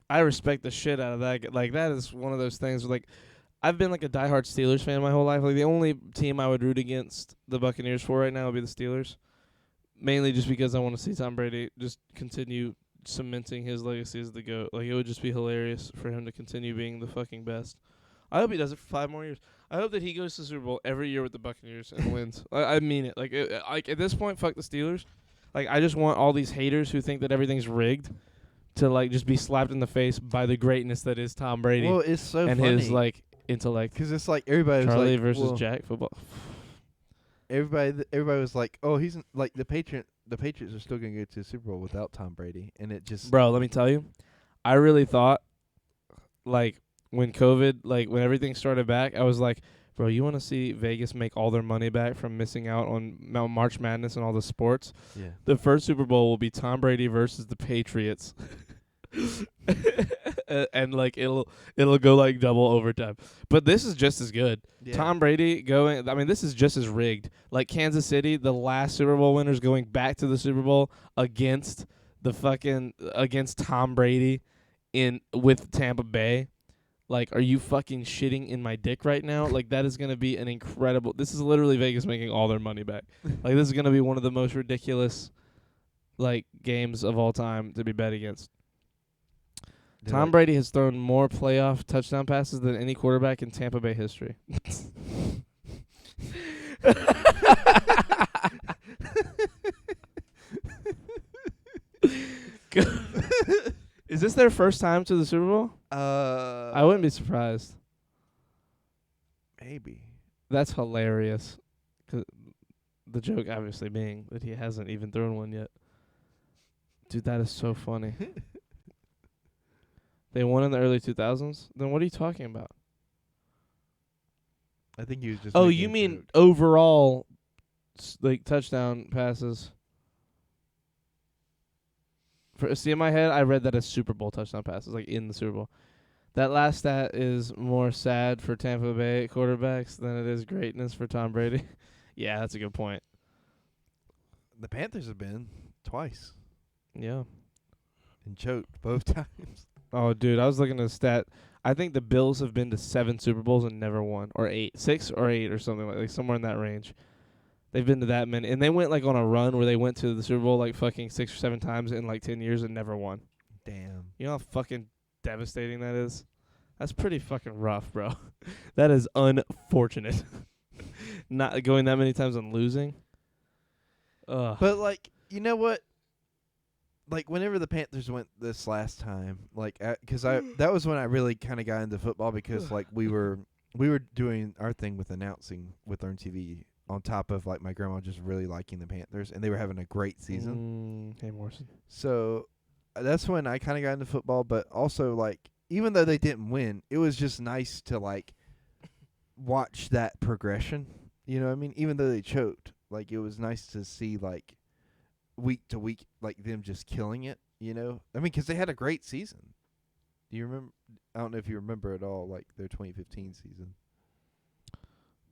I respect the shit out of that. That is one of those things where, I've been, a diehard Steelers fan my whole life. The only team I would root against the Buccaneers for right now would be the Steelers. mainly just because I want to see Tom Brady just continue cementing his legacy as the GOAT. Like, it would just be hilarious for him to continue being the fucking best. I hope he does it for 5 more years. I hope that he goes to the Super Bowl every year with the Buccaneers and wins. I mean it. Like at this point, fuck the Steelers. Like, I just want all these haters who think that everything's rigged to like just be slapped in the face by the greatness that is Tom Brady. Well, it's so and funny. his like intellect. Because it's like everybody was Charlie like, versus well, Jack football. Everybody was like, oh, he's like the Patriots are still gonna go to the Super Bowl without Tom Brady, and it just Bro, let me tell you, I really thought, like, when COVID, like, when everything started back, I was like, bro, you want to see Vegas make all their money back from missing out on March Madness and all the sports? yeah. The first Super Bowl will be Tom Brady versus the Patriots. And like it'll go like double overtime. But this is just as good. Yeah. Tom Brady going, I mean, this is just as rigged. Like Kansas City, the last Super Bowl winners going back to the Super Bowl against Tom Brady with Tampa Bay. Like, are you fucking shitting in my dick right now? Like, that is going to be an incredible. This is literally Vegas making all their money back. Like, this is going to be one of the most ridiculous like games of all time to be bet against. Tom Brady has thrown more playoff touchdown passes than any quarterback in Tampa Bay history. Is this their first time to the Super Bowl? I wouldn't be surprised. Maybe. That's hilarious. 'Cause the joke obviously being that he hasn't even thrown one yet. Dude, that is so funny. They won in the early 2000s? Then what are you talking about? I think he was just. Oh, making you a mean joke. overall, like, touchdown passes? See, in my head, I read that as Super Bowl touchdown passes, like in the Super Bowl. That last stat is more sad for Tampa Bay quarterbacks than it is greatness for Tom Brady. Yeah, that's a good point. The Panthers have been twice Yeah. and choked both times. Oh, dude, I was looking at a stat. I think the Bills have been to 7 Super Bowls and never won, or 8, 6 or 8 or something like somewhere in that range. They've been to that many, and they went like on a run where they went to the Super Bowl like fucking 6 or 7 times in like 10 years and never won. Damn. You know how fucking devastating that is? That's pretty fucking rough, bro. That is unfortunate. Not going that many times and losing. Ugh. But like, you know what? Like whenever the Panthers went this last time, like, because that was when I really kind of got into football because like we were doing our thing with announcing with Learn TV on top of like my grandma just really liking the Panthers and they were having a great season. Hey Morrison. So that's when I kind of got into football, but also like even though they didn't win, it was just nice to like watch that progression. You know what I mean? Even though they choked, like it was nice to see like week to week, like them just killing it, you know? I mean, because they had a great season. Do you remember? I don't know if you remember at all, like their 2015 season.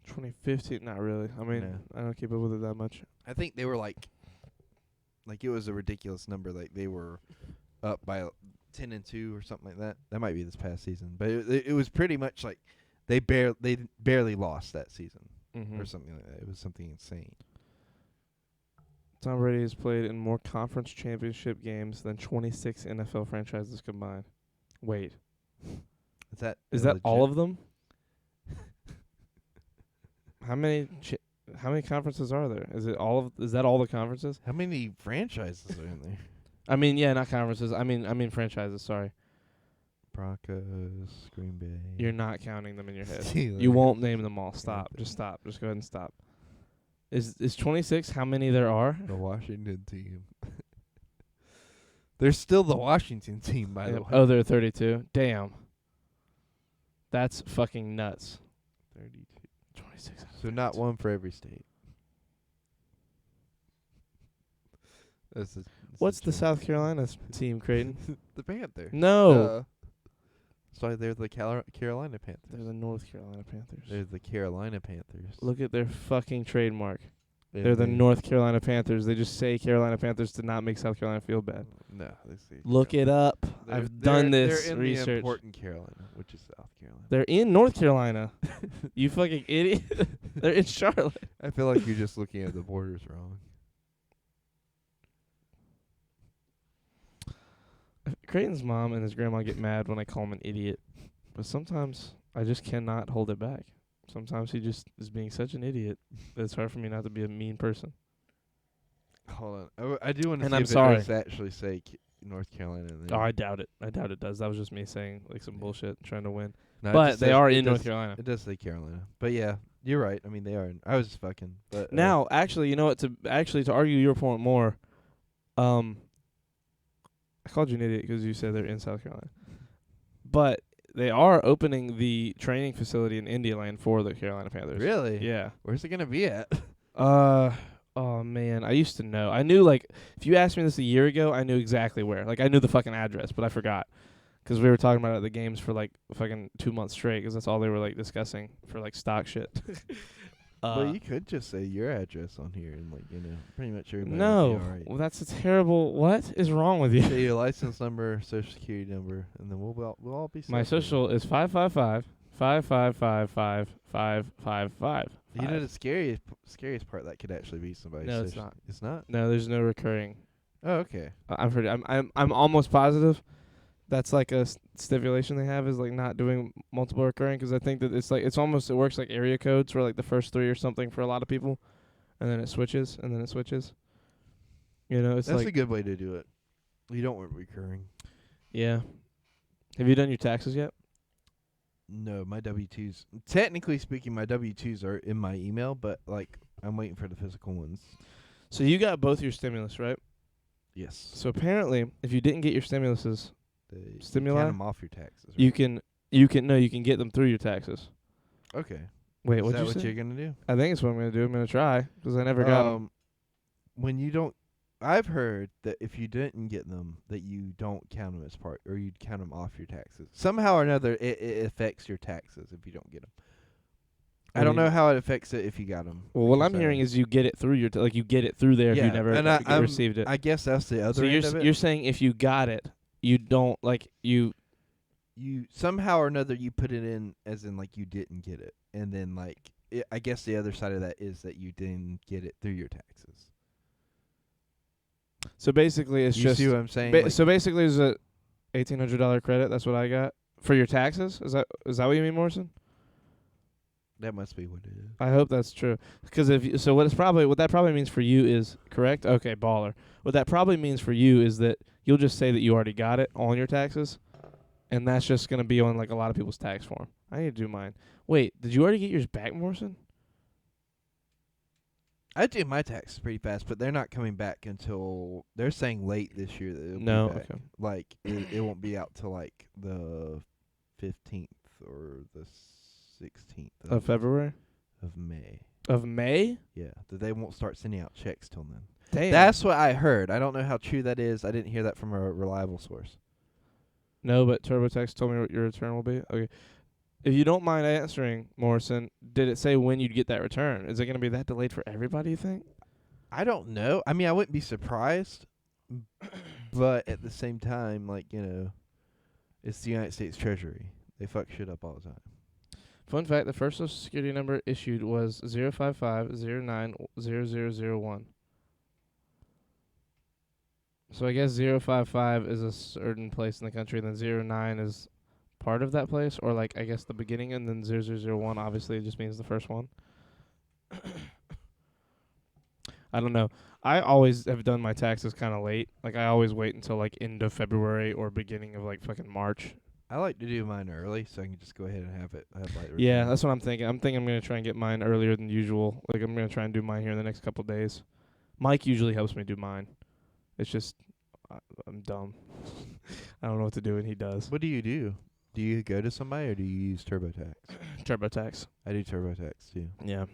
2015, not really. I mean, No. I don't keep up with it that much. I think they were like it was a ridiculous number. Like they were up by 10-2 or something like that. That might be this past season, but it was pretty much like they barely lost that season or something like that. It was something insane. Tom Brady has played in more conference championship games than 26 NFL franchises combined. Wait, is that all of them? How many conferences are there? Is that all the conferences? How many franchises are in there? I mean, yeah, not conferences. I mean franchises, sorry. Broncos, Green Bay. You're not counting them in your head. Steelers. You won't name them all. Stop. Just stop. Just go ahead and stop. Is 26 how many there are? The Washington team. They're still the Washington team, by the way. Oh, there are 32. Damn. That's fucking nuts. 32. 26. So not one for every state. What's the South Carolina team, Creighton? The Panther. No. Sorry, they're the Carolina Panthers. They're the North Carolina Panthers. They're the Carolina Panthers. Look at their fucking trademark. They're the North Carolina Panthers. They just say Carolina Panthers to not make South Carolina feel bad. No, they say Look it up. I've done this they're in research. the important Carolina, which is South Carolina. They're in North Carolina. You fucking idiot. They're in Charlotte. I feel like you're just looking at the borders wrong. Creighton's mom and his grandma get mad when I call him an idiot, but sometimes I just cannot hold it back. Sometimes he just is being such an idiot that it's hard for me not to be a mean person. Hold on. I do want to And see I'm if sorry. it does actually say North Carolina. In there. Oh, I doubt it. I doubt it does. That was just me saying like some bullshit, trying to win. No, it But just they says- are it in North does- Carolina. It does say Carolina. But yeah, you're right. I mean, they are. I was just fucking. But Now, actually, you know what? To argue your point more, I called you an idiot because you said they're in South Carolina, but they are opening the training facility in Indialand for the Carolina Panthers. really? Yeah. Where's it gonna be at? Oh man, I used to know. I knew, like, if you asked me this a year ago, I knew exactly where. Like, I knew the fucking address, but I forgot. 'Cause we were talking about it at the games for like fucking 2 months straight. 'Cause that's all they were like discussing for like stock shit. Well, you could just say your address on here and pretty much everybody. no, would be all right. well, that's a terrible. What is wrong with you? Say your license number, social security number, and then we'll all be. My set. social is 555-555-5555. You know the scariest part that could actually be somebody. No, it's not. It's not. No, there's no recurring. Oh, okay. I'm almost positive. That's like a stipulation they have is like not doing multiple recurring, 'cause I think that it works like area codes for like the first 3 or something for a lot of people, and then it switches. You know, it's That's like a good way to do it. You don't want recurring. yeah. Have you done your taxes yet? No, my W-2s. Technically speaking, my W-2s are in my email, but like I'm waiting for the physical ones. So you got both your stimulus, right? Yes. So apparently, if you didn't get your stimuluses, You stimuli? count them off your taxes. Right? you can get them through your taxes. Okay. Wait, Is what'd that you what say? you're gonna do? I think it's what I'm gonna do. I'm gonna try, 'cause I never got them. When you don't, I've heard that if you didn't get them, that you don't count them as part, or you'd count them off your taxes. Somehow or another, it affects your taxes if you don't get them. I don't know how it affects it if you got them. Well, what I'm hearing is you get it through you get it through there if you never received it. I guess that's the other So end of it. you're saying if you got it, you don't you somehow or another you put it in as in like you didn't get it, and then like I guess the other side of that is that you didn't get it through your taxes. So basically it's You just see what I'm saying? so basically it's a $1,800 credit. That's what I got for your taxes. Is that what you mean, Morrison? That must be what it is. I hope that's true. Because what that probably means for you is correct. Okay, baller. What that probably means for you is that you'll just say that you already got it on your taxes, and that's just gonna be on like a lot of people's tax form. I need to do mine. Wait, did you already get yours back, Morrison? I did my taxes pretty fast, but they're not coming back until they're saying late this year that it'll No, be back. okay. Like it won't be out till like the 15th or the 16th Of February? of May. Of May? Yeah, that they won't start sending out checks till then. Damn. That's what I heard. I don't know how true that is. I didn't hear that from a reliable source. No, but TurboTax told me what your return will be. Okay. If you don't mind answering, Morrison, did it say when you'd get that return? Is it going to be that delayed for everybody, you think? I don't know. I mean, I wouldn't be surprised, but at the same time, like, it's the United States Treasury. They fuck shit up all the time. Fun fact, the first Social Security number issued was 055090001. So I guess 055 is a certain place in the country, and then 09 is part of that place, or like I guess the beginning, and then 0001 obviously just means the first one. I don't know. I always have done my taxes kind of late. Like I always wait until like end of February or beginning of like fucking March. I like to do mine early so I can just go ahead and have like Yeah, return. that's what I'm thinking. I'm thinking I'm going to try and get mine earlier than usual. Like I'm going to try and do mine here in the next couple days. Mike usually helps me do mine. It's just I'm dumb. I don't know what to do, and he does. What do you do? Do you go to somebody or do you use TurboTax? TurboTax. I do TurboTax too. Yeah.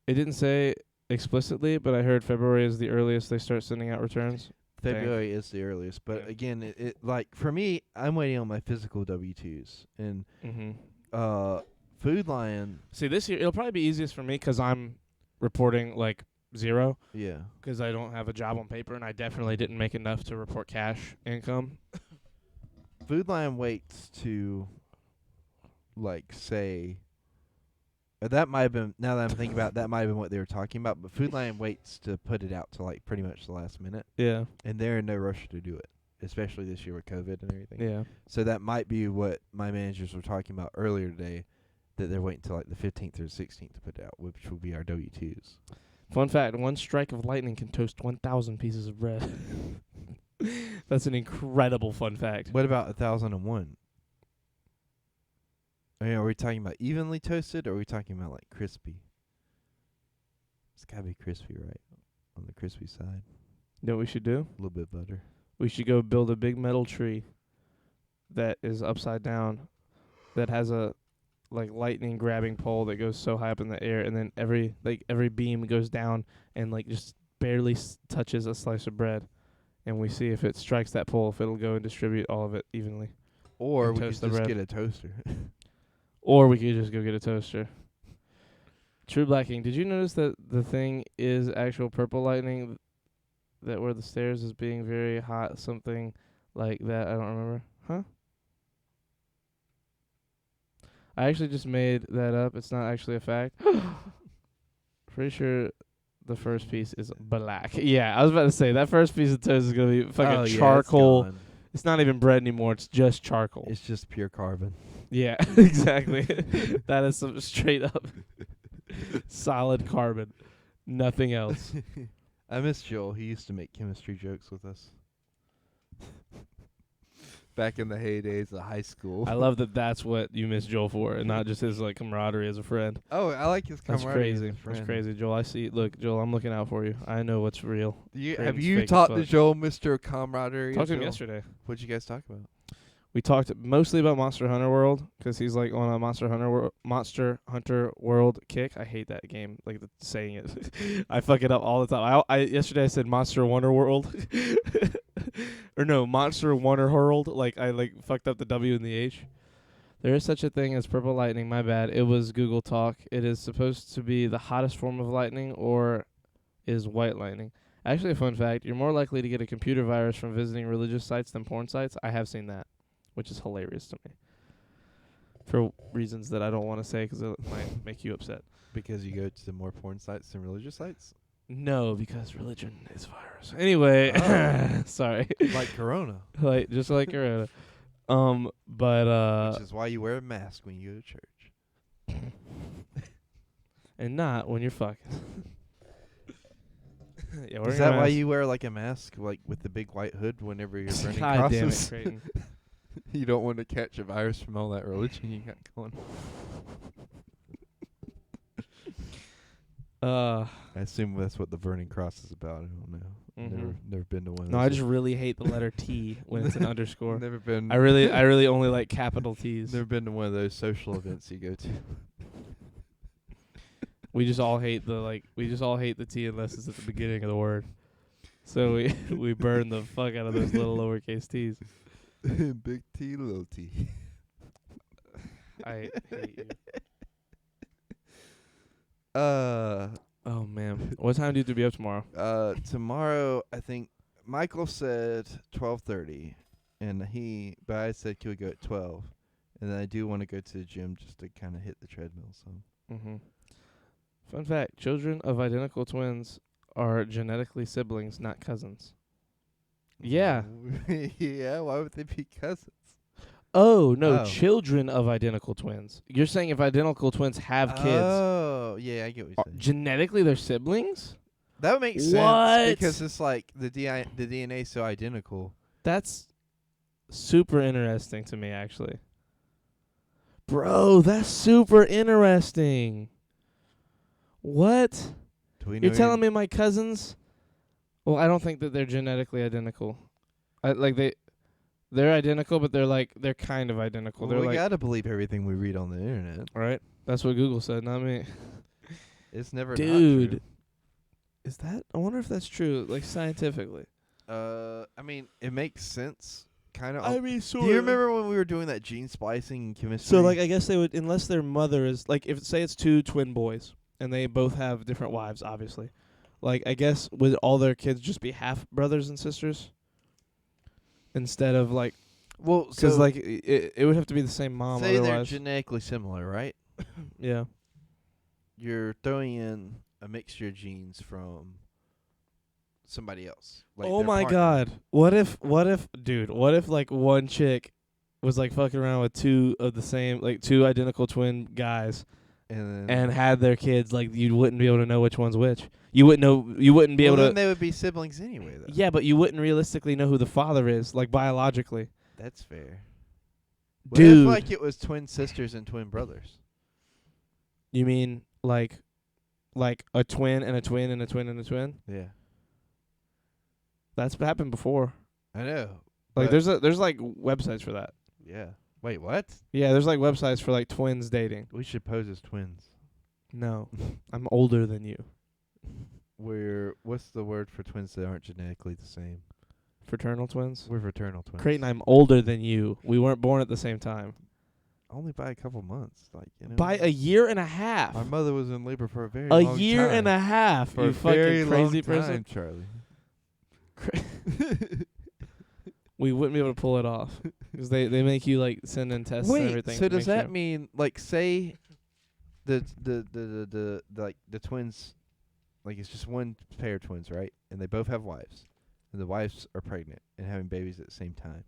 It didn't say explicitly, but I heard February is the earliest they start sending out returns. Dang. February is the earliest, but Yeah. again, it like for me, I'm waiting on my physical W-2s and Food Lion. See, this year it'll probably be easiest for me 'cause I'm reporting like 0 Yeah, 'cause I don't have a job on paper, and I definitely didn't make enough to report cash income. Food Lion waits to like say. That might have been, now that I'm thinking about it, that might have been what they were talking about, but Food Lion waits to put it out to like pretty much the last minute, Yeah. and they're in no rush to do it. especially this year with COVID and everything. Yeah. So that might be what my managers were talking about earlier today, that they're waiting till like the 15th or 16th to put out, which will be our W-2s. Fun fact, one strike of lightning can toast 1,000 pieces of bread. That's an incredible fun fact. What about 1,001? I mean, are we talking about evenly toasted, or are we talking about like crispy? It's gotta be crispy, right? On the crispy side. You know what we should do? A little bit of butter. We should go build a big metal tree that is upside down, that has a like lightning grabbing pole that goes so high up in the air, and then every beam goes down and like just barely touches a slice of bread, and we see if it strikes that pole, if it'll go and distribute all of it evenly. Or And we could toast the just bread. get a toaster. Or we could just go get a toaster. True Blacking, did you notice that the thing is actual purple lightning? That where the stairs is being very hot, something like that. I don't remember. Huh? I actually just made that up. It's not actually a fact. Pretty sure the first piece is black. Yeah, I was about to say that first piece of toast is gonna be fucking charcoal. It's not even bread anymore. It's just charcoal. It's just pure carbon. Yeah, exactly. That is some straight up solid carbon. Nothing else. I miss Joel. He used to make chemistry jokes with us. Back in the heydays of high school. I love that that's what you miss Joel for, and not just his like camaraderie as a friend. Oh, I like his That's camaraderie. crazy. as a friend. That's crazy, Joel. I see. Look, Joel, I'm looking out for you. I know what's real. Have Creighton's you fake as talked to fuck. Joel, Mr. Camaraderie? Talked to him Joel? yesterday. What'd you guys talk about? We talked mostly about Monster Hunter World, 'cause he's like on a Monster Hunter World kick. I hate that game, like saying it. I fuck it up all the time. Yesterday I said Monster Wonder World, or no, Monster Wonder World. Like I like fucked up the W and the H. There is such a thing as purple lightning. My bad. It was Google Talk. It is supposed to be the hottest form of lightning, or is white lightning. Actually, a fun fact: you're more likely to get a computer virus from visiting religious sites than porn sites. I have seen that, which is hilarious to me, for reasons that I don't want to say 'cause it might make you upset. Because you go to more porn sites than religious sites? No, because religion is virus. Anyway, Oh. sorry. Like Corona. Like just like Corona. Which is why you wear a mask when you go to church. And not when you're fucking. Yeah, Is that why you wear like a mask, like with the big white hood whenever you're burning God damn it, crosses? Creighton. You don't want to catch a virus from all that religion you got going. I assume that's what the burning cross is about. I don't know. Never been to one. No, of I those. just really hate the letter T when it's an underscore. Never been. I really only like capital T's. Never been to one of those social events you go to. We just all hate the T unless it's at the beginning of the word. So we burn the fuck out of those little lowercase T's. Big T, little T. I hate you. Oh man. What time do you have to be up tomorrow? Tomorrow I think Michael said 12:30, but I said can we go at 12, and then I do want to go to the gym just to kind of hit the treadmill. So. Mm-hmm. Fun fact: children of identical twins are genetically siblings, not cousins. Yeah. Yeah. Why would they be cousins? Oh no, Oh. children of identical twins. You're saying if identical twins have kids, Oh, yeah, I get what you're saying. genetically they're siblings? That would make sense What? because it's like the DNA is so identical. That's super interesting to me, actually. Bro, that's super interesting. What? Do we know You're telling me my cousins? Well, I don't think that they're genetically identical. They're identical, but they're kind of identical. Well, They're we like, gotta believe everything we read on the internet. right? That's what Google said, not me. It's never Dude. not Is that? I wonder if that's true, like scientifically. true. I mean, it makes sense, kind of. mean, Do you remember when we were doing that gene splicing in chemistry? So, like, I guess they would, unless their mother is, like, if say it's two twin boys, and they both have different wives, obviously. Like, I guess would all their kids just be half brothers and sisters? Instead of, like, well, because, so like, it would have to be the same mom say they're otherwise. genetically similar, right? Yeah. You're throwing in a mixture of genes from somebody else. Like Oh their my partner. god. What if like one chick was like fucking around with two identical twin guys And and had their kids, like you wouldn't be able to know which one's which. You wouldn't be able then to. they would be siblings anyway, though. Yeah, but you wouldn't realistically know who the father is, like biologically. That's fair. Dude, What if, like, it was twin sisters and twin brothers? you mean like a twin and a twin and a twin and a twin? Yeah. That's happened before. I know. Like but- there's like websites for that. Yeah. Wait, what? Yeah, there's like websites for like twins dating. We should pose as twins. No, I'm older than you. What's the word for twins that aren't genetically the same? Fraternal twins. We're fraternal twins. Creighton, I'm older than you. We weren't born at the same time. Only by a couple months, like, you know. By a year and a half. My mother was in labor for a very A long year time. and a half. For You a very fucking crazy long person. time, Charlie. We wouldn't be able to pull it off because they make you like send in tests and Wait, everything. so to does make that sure. mean, like, say the like the twins, like, it's just one pair of twins, right? And they both have wives, and the wives are pregnant and having babies at the same time.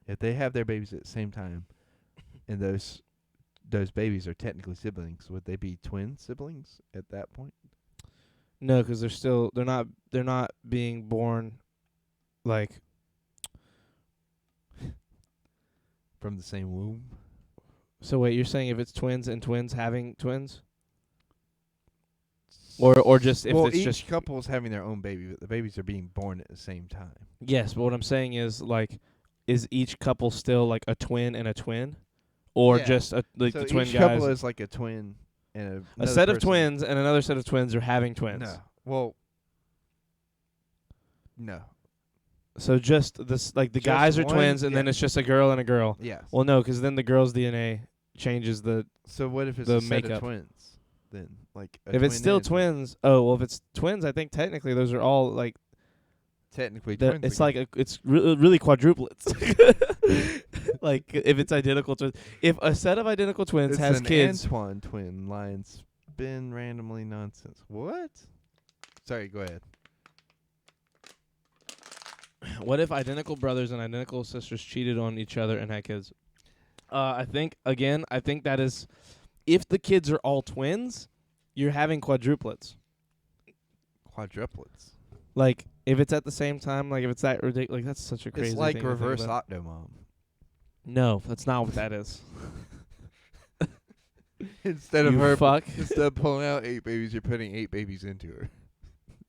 If they have their babies at the same time, and those babies are technically siblings, would they be twin siblings at that point? No, because they're not being born like. From the same womb? So wait, you're saying if it's twins and twins having twins, or just if well, it's each just couple is having their own baby, but the babies are being born at the same time. yes. But what I'm saying is like, is each couple still like a twin and a twin, or Yeah. just like So the twin each guys? couple is like a twin and A set of twins and another set of twins are having twins. No. Well, no. So just this, like the Just guys are one- twins, and then yeah. it's just a girl and a girl. Yes. Well, no, because then the girl's DNA changes the. So what if it's the a set makeup. of twins? Then, like, a If it's twin still and a twin. twins, oh well, if it's twins, I think technically those are all like. Technically twins. It's again. like it's really quadruplets. Like if it's identical twins, if a set of identical twins it's has an kids, Antoine twin line spin randomly nonsense. What? Sorry, go ahead. what if identical brothers and identical sisters cheated on each other and had kids? I think that is, if the kids are all twins, you're having quadruplets. Quadruplets. Like if it's at the same time, like if it's that ridiculous, like that's such a crazy. It's like thing to think reverse about. Octomom. No, that's not what that is. Instead of You her, fuck. instead of pulling out 8 babies, you're putting 8 babies into her.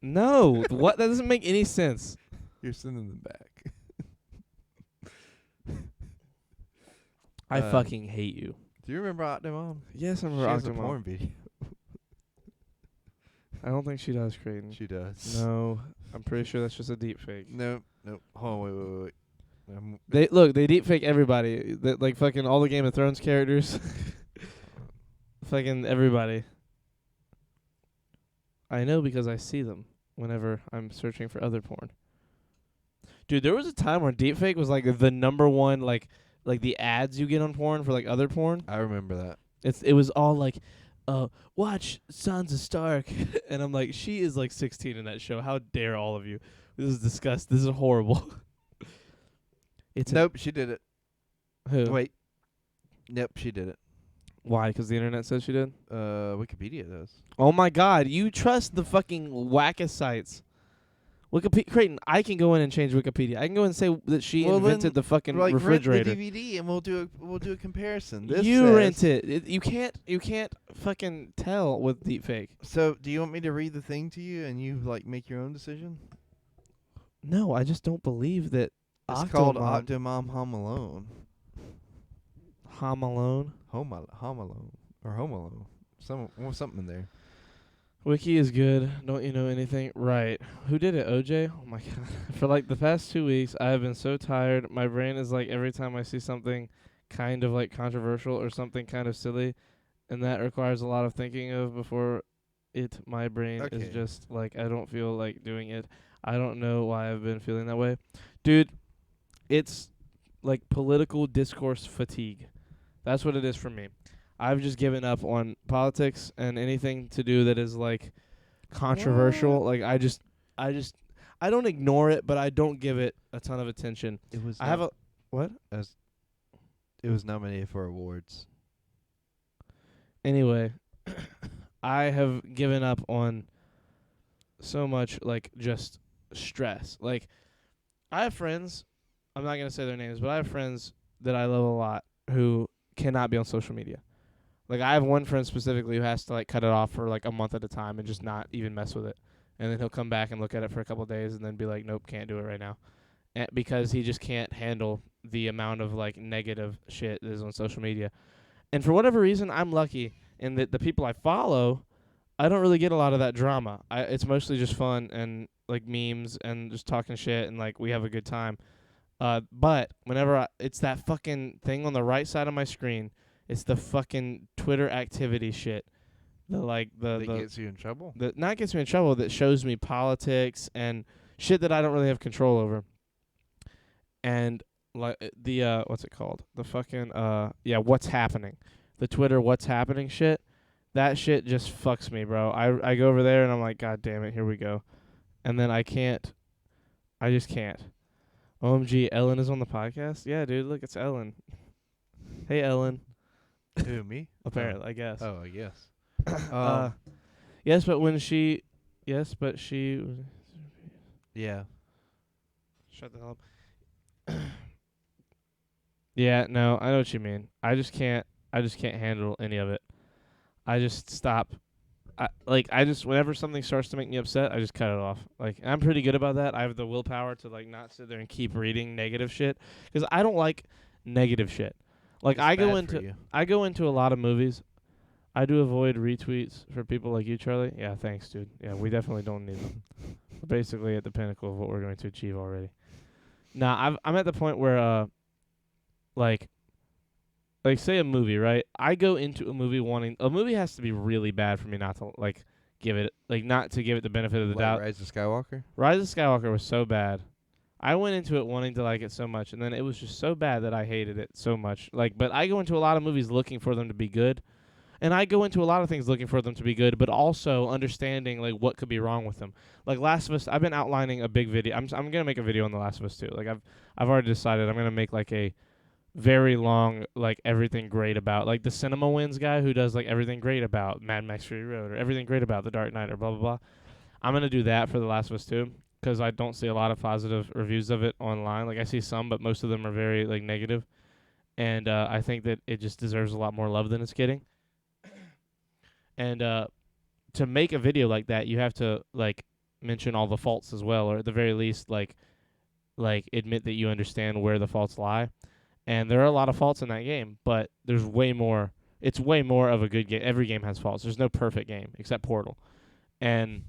No, what? That doesn't make any sense. You're sending them back. I Um, fucking hate you. Do you remember Octomom? Yes, I'm She has a Octomom. porn video. I don't think she does, Creighton. She does. No, I'm pretty sure that's just a deep fake. No. Hold on, wait. They deep fake everybody. Like fucking all the Game of Thrones characters. Fucking everybody. I know because I see them whenever I'm searching for other porn. Dude, there was a time where deepfake was like the number one, like the ads you get on porn for like other porn. I remember that. It was all like, watch Sansa Stark, and I'm like, she is like 16 in that show. How dare all of you? This is disgusting. This is horrible. Nope, she did it. Who? Wait. Nope, she did it. Why? Because the internet says she did. Wikipedia does. Oh my God! You trust the fucking wackest sites. Wikipedia, Creighton. I can go in and change Wikipedia. I can go in and say that she invented the fucking refrigerator. Rent the DVD and we'll do a comparison. This You says, rent it. You can't fucking tell with deepfake. So, do you want me to read the thing to you and you like make your own decision? No, I just don't believe that. It's called Octomom. Octomom Home Alone. Home Alone. Home Alone or Home Alone. Something in there. Wiki is good. Don't you know anything? Right. Who did it? OJ? Oh my God. For like the past 2 weeks, I have been so tired. My brain is like every time I see something kind of like controversial or something kind of silly, and that requires a lot of thinking of before my brain is Okay. just like, I don't feel like doing it. I don't know why I've been feeling that way. Dude, it's like political discourse fatigue. That's what it is for me. I've just given up on politics and anything to do that is like controversial. What? Like I don't ignore it, but I don't give it a ton of attention. It was. I have a what? It was nominated for awards. Anyway, I have given up on so much like just stress. Like I have friends, I'm not going to say their names, but I have friends that I love a lot who cannot be on social media. Like I have one friend specifically who has to like cut it off for like a month at a time and just not even mess with it. And then he'll come back and look at it for a couple of days and then be like, nope, can't do it right now. Because he just can't handle the amount of like negative shit that is on social media. And for whatever reason, I'm lucky in that the people I follow, I don't really get a lot of that drama. It's mostly just fun and like memes and just talking shit and like we have a good time. But whenever it's that fucking thing on the right side of my screen, it's the fucking Twitter activity shit. That gets you in trouble? That not gets me in trouble, that shows me politics and shit that I don't really have control over. And like the what's it called? The fucking what's happening. The Twitter what's happening shit. That shit just fucks me, bro. I go over there and I'm like, God damn it, here we go. And then I just can't. OMG, Ellen is on the podcast? Yeah, dude, look, it's Ellen. Hey, Ellen. Who, me? Apparently, I guess. Oh, I guess. Yes, but she. Yeah. Shut the hell up. Yeah, no, I know what you mean. I just can't handle any of it. I just stop. Whenever something starts to make me upset, I just cut it off. Like, I'm pretty good about that. I have the willpower to like not sit there and keep reading negative shit because I don't like negative shit. Like I go into a lot of movies. I do avoid retweets for people like you, Charlie. Yeah, thanks, dude. Yeah, we definitely don't need them. We're basically at the pinnacle of what we're going to achieve already. Now, I'm at the point where, like say a movie, right? I go into a movie has to be really bad for me not to like give it, like not to give it the benefit of the doubt. Rise of Skywalker? Rise of Skywalker was so bad. I went into it wanting to like it so much, and then it was just so bad that I hated it so much. Like, but I go into a lot of movies looking for them to be good. And I go into a lot of things looking for them to be good, but also understanding like what could be wrong with them. Like Last of Us, I've been outlining a big video. I'm gonna make a video on The Last of Us too. Like I've already decided I'm gonna make like a very long like everything great about like the Cinema Wins guy who does like everything great about Mad Max Fury Road or everything great about The Dark Knight or blah blah blah. I'm gonna do that for The Last of Us 2 because I don't see a lot of positive reviews of it online. Like I see some, but most of them are very like negative, and I think that it just deserves a lot more love than it's getting. And to make a video like that, you have to like mention all the faults as well, or at the very least, like admit that you understand where the faults lie. And there are a lot of faults in that game, but there's way more. It's way more of a good game. Every game has faults. There's no perfect game except Portal, and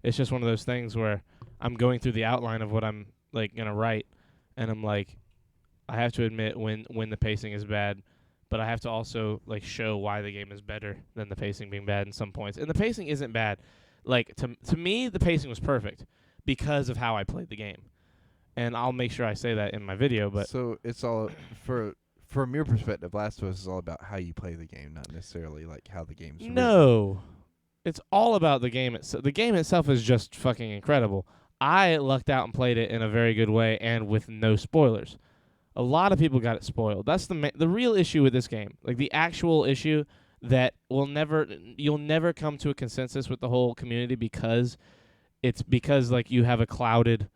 it's just one of those things where I'm going through the outline of what I'm like gonna write, and I'm like, I have to admit when the pacing is bad. But I have to also like show why the game is better than the pacing being bad in some points. And the pacing isn't bad. Like to me, the pacing was perfect because of how I played the game. And I'll make sure I say that in my video. But so it's all from your perspective, Last of Us is all about how you play the game, not necessarily like how the game's written. No, it's all about the game itself. The game itself is just fucking incredible. I lucked out and played it in a very good way and with no spoilers. A lot of people got it spoiled. That's the real issue with this game. Like the actual issue that you'll never come to a consensus with the whole community because like you have a clouded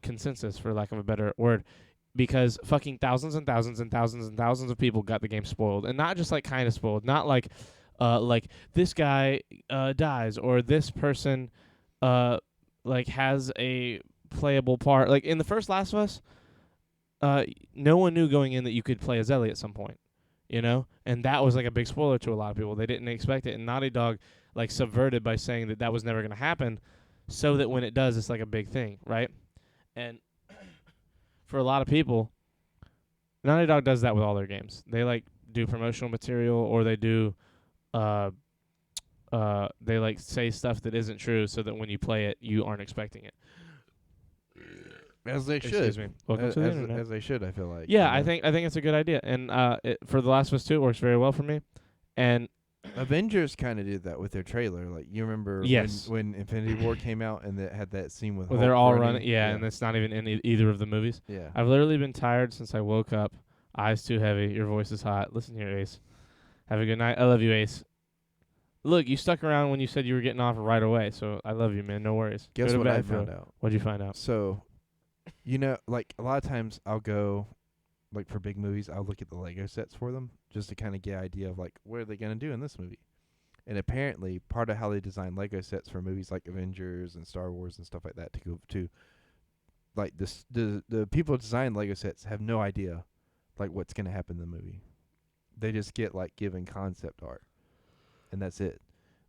consensus, for lack of a better word, because fucking thousands and thousands and thousands and thousands of people got the game spoiled, and not just like kind of spoiled, not like this guy dies or this person like has a playable part. Like in the first Last of Us, no one knew going in that you could play as Ellie at some point, you know? And that was like a big spoiler to a lot of people. They didn't expect it, and Naughty Dog like subverted by saying that was never going to happen so that when it does, it's like a big thing, right? And for a lot of people, Naughty Dog does that with all their games. They like do promotional material, or they do they like say stuff that isn't true so that when you play it, you aren't expecting it. As they Excuse should. me. Welcome to the internet. As they should, I feel like. Yeah, I think it's a good idea, and for The Last of Us 2, it works very well for me. And Avengers kind of did that with their trailer. Like, you remember Yes. when Infinity War came out and it had that scene with Well, Hulk they're all running? running. Yeah, and it's not even in either of the movies. Yeah. I've literally been tired since I woke up. Eyes too heavy. Your voice is hot. Listen here, Ace. Have a good night. I love you, Ace. Look, you stuck around when you said you were getting off right away, so I love you, man. No worries. Guess Go to what bed, I found out? What'd you find out? So, you know, like, a lot of times I'll go, like, for big movies, I'll look at the Lego sets for them just to kind of get an idea of, like, what are they going to do in this movie? And apparently, part of how they design Lego sets for movies like Avengers and Star Wars and stuff like that like, the people who design Lego sets have no idea, like, what's going to happen in the movie. They just get, like, given concept art. And that's it.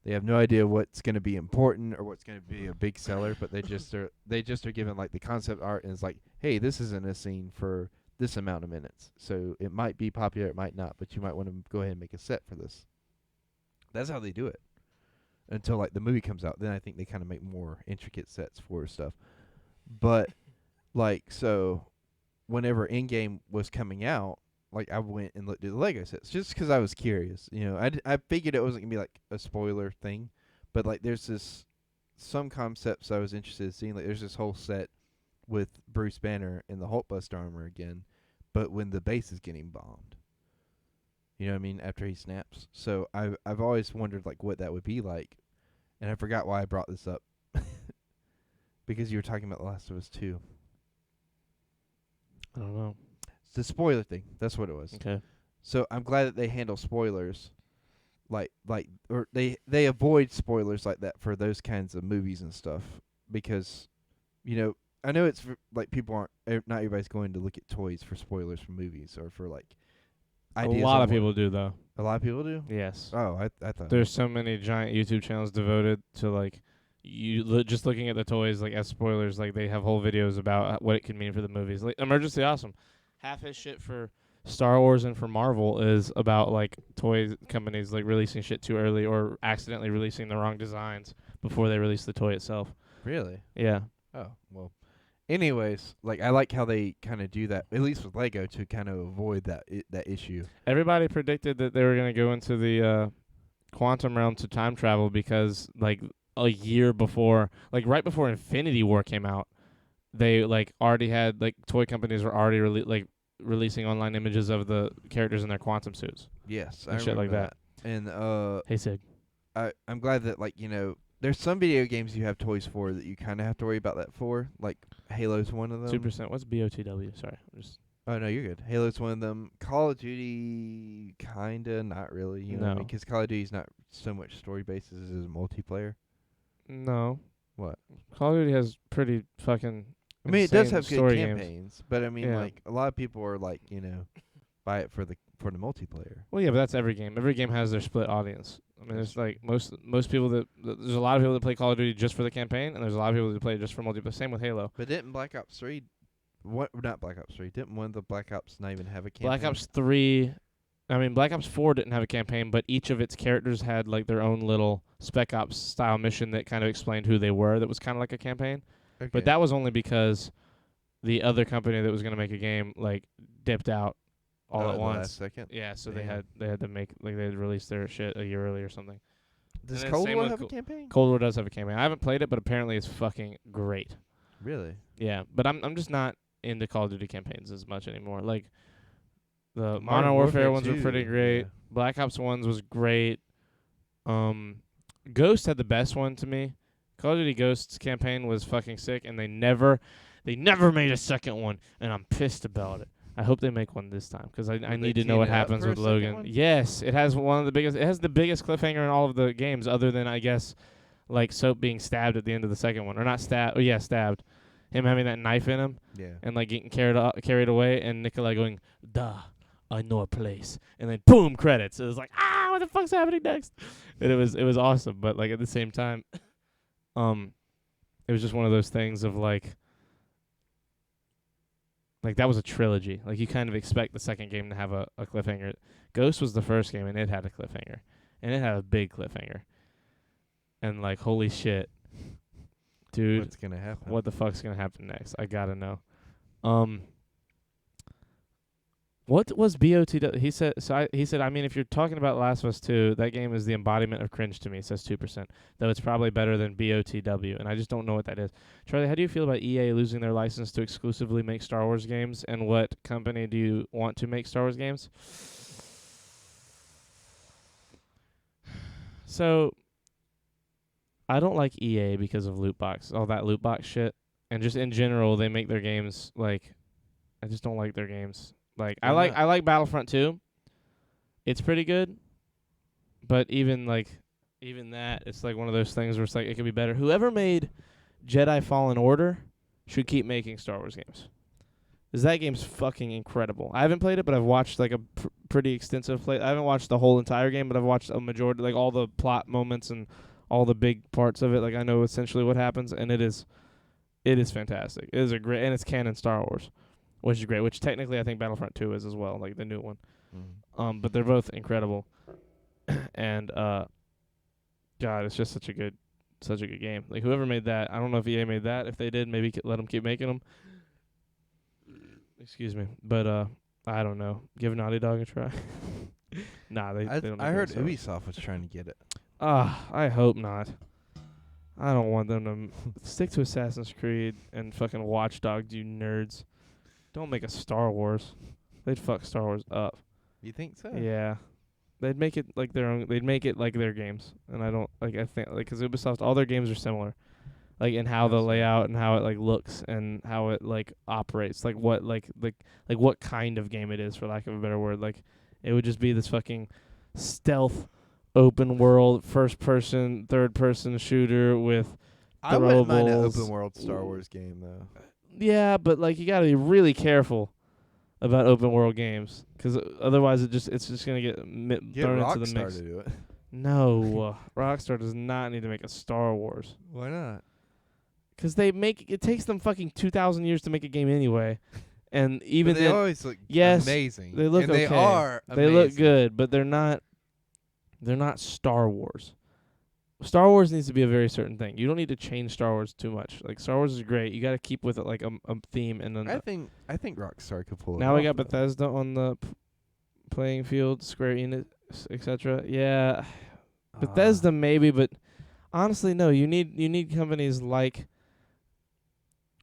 They have no idea what's going to be important or what's going to be a big seller, but they just are given, like, the concept art, and it's like, hey, this isn't a scene for this amount of minutes. So it might be popular, it might not, but you might want to go ahead and make a set for this. That's how they do it. Until, like, the movie comes out, then I think they kind of make more intricate sets for stuff. But, like, so whenever Endgame was coming out, like, I went and looked at the Lego sets just because I was curious. You know, I figured it wasn't going to be, like, a spoiler thing. But, like, there's some concepts I was interested in seeing. Like, there's this whole set with Bruce Banner in the Hulkbuster armor again, but when the base is getting bombed. You know what I mean? After he snaps. So I've always wondered, like, what that would be like. And I forgot why I brought this up. Because you were talking about The Last of Us 2. I don't know. It's the spoiler thing. That's what it was. Okay. So I'm glad that they handle spoilers, or they avoid spoilers like that for those kinds of movies and stuff, because, you know, I know it's like people aren't, not everybody's going to look at toys for spoilers for movies or for, like, ideas. A lot of people do, though. A lot of people do. Yes. Oh, I thought There's so many giant YouTube channels devoted to, like, just looking at the toys, like, as spoilers. Like, they have whole videos about what it could mean for the movies. Like, Emergency Awesome. Half his shit for Star Wars and for Marvel is about, like, toy companies, like, releasing shit too early or accidentally releasing the wrong designs before they release the toy itself. Really? Yeah. Oh, well. Anyways, like, I like how they kind of do that, at least with Lego, to kind of avoid that issue. Everybody predicted that they were going to go into the quantum realm to time travel because, like, a year before, like, right before Infinity War came out, they, like, already had, like, toy companies were already releasing online images of the characters in their quantum suits. Yes, And I shit like remember that. And Hey, Sig. I'm glad that, like, you know, there's some video games you have toys for that you kind of have to worry about that for. Like, Halo's one of them. 2%. What's BOTW? Sorry. Oh, no, you're good. Halo's one of them. Call of Duty, kind of, not really. You know, No. because Call of Duty's not so much story-based as it is multiplayer. No. What? Call of Duty has pretty fucking I mean, it does insane have good story campaigns, games. but I mean, Yeah. like, a lot of people are like, you know, buy it for the multiplayer. Well, yeah, but that's every game. Every game has their split audience. I mean, it's like most people there's a lot of people that play Call of Duty just for the campaign, and there's a lot of people that play it just for multiplayer. Same with Halo. But didn't Black Ops 3, not Black Ops 3, didn't one of the Black Ops not even have a campaign? Black Ops 3, I mean, Black Ops 4 didn't have a campaign, but each of its characters had, like, their own little Spec Ops style mission that kind of explained who they were. That was kind of like a campaign. Okay. But that was only because the other company that was going to make a game, like, dipped out all at the once. last second. Yeah, so Damn. they had to make, like, they had released their shit a year early or something. Does And then Cold same War with have a campaign? Cold War does have a campaign. I haven't played it, but apparently it's fucking great. Really? Yeah, but I'm just not into Call of Duty campaigns as much anymore. Like, the Modern Modern Warfare Warfare ones were 2, pretty great. yeah. Black Ops ones was great. Ghost had the best one to me. Call of Duty Ghost's campaign was fucking sick, and they never made a second one, and I'm pissed about it. I hope they make one this time because I need to know what happens with Logan. Yes, it has it has the biggest cliffhanger in all of the games, other than, I guess, like, Soap being stabbed at the end of the second one, or not stabbed. Oh yeah, stabbed. Him having that knife in him, Yeah. and, like, getting carried away, and Nikolai going, "Duh, I know a place," and then boom, credits. It was like, what the fuck's happening next? And it was awesome, but, like, at the same time, it was just one of those things of, like that was a trilogy. Like, you kind of expect the second game to have a cliffhanger. Ghost was the first game, and it had a cliffhanger, and it had a big cliffhanger. And, like, holy shit, dude, What's gonna happen? what the fuck's gonna happen next? I gotta know. What was BOTW? He said. He said. I mean, if you're talking about Last of Us 2, that game is the embodiment of cringe to me. It says 2%, though it's probably better than BOTW, and I just don't know what that is. Charlie, how do you feel about EA losing their license to exclusively make Star Wars games? And what company do you want to make Star Wars games? So, I don't like EA because of loot box, all that loot box shit, and just in general, they make their games like. I just don't like their games. Like I like Battlefront 2. It's pretty good. But even that, it's like one of those things where it's like it could be better. Whoever made Jedi Fallen Order should keep making Star Wars games. 'Cause that game's fucking incredible. I haven't played it, but I've watched like a pretty extensive play. I haven't watched the whole entire game, but I've watched a majority, like all the plot moments and all the big parts of it. Like I know essentially what happens, and it is fantastic. It is a great, and it's canon Star Wars. Which is great, which technically I think Battlefront 2 is as well, like the new one. But they're both incredible. And God, it's just such a good game. Like whoever made that, I don't know if EA made that. If they did, maybe let them keep making them. Excuse me, but I don't know. Give Naughty Dog a try. Nah, they don't. I heard Ubisoft was trying to get it. I hope not. I don't want them to stick to Assassin's Creed and fucking Watch Dogs, you nerds. Don't make a Star Wars. They'd fuck Star Wars up. You think so? Yeah. They'd make it like their own. They'd make it like their games. And I don't like. I think like because Ubisoft, all their games are similar, like in how the layout and how it like looks and how it like operates. Like what what kind of game it is, for lack of a better word. Like it would just be this fucking stealth, open world, first person, third person shooter with. I wouldn't mind an open world Star Wars game though. Yeah, but like you got to be really careful about open world games, because otherwise it's just gonna get thrown into the mix. To do it. No, Rockstar does not need to make a Star Wars. Why not? Because it takes them fucking 2,000 years to make a game anyway, and even but they always look amazing. They look and okay. They are. Amazing. They look good, but they're not Star Wars. Star Wars needs to be a very certain thing. You don't need to change Star Wars too much. Like Star Wars is great. You got to keep with it like a theme and then. I think Rockstar could pull it. Now off we got Bethesda on the playing field, Square Enix, etc. Yeah, Bethesda maybe, but honestly, no. You need companies like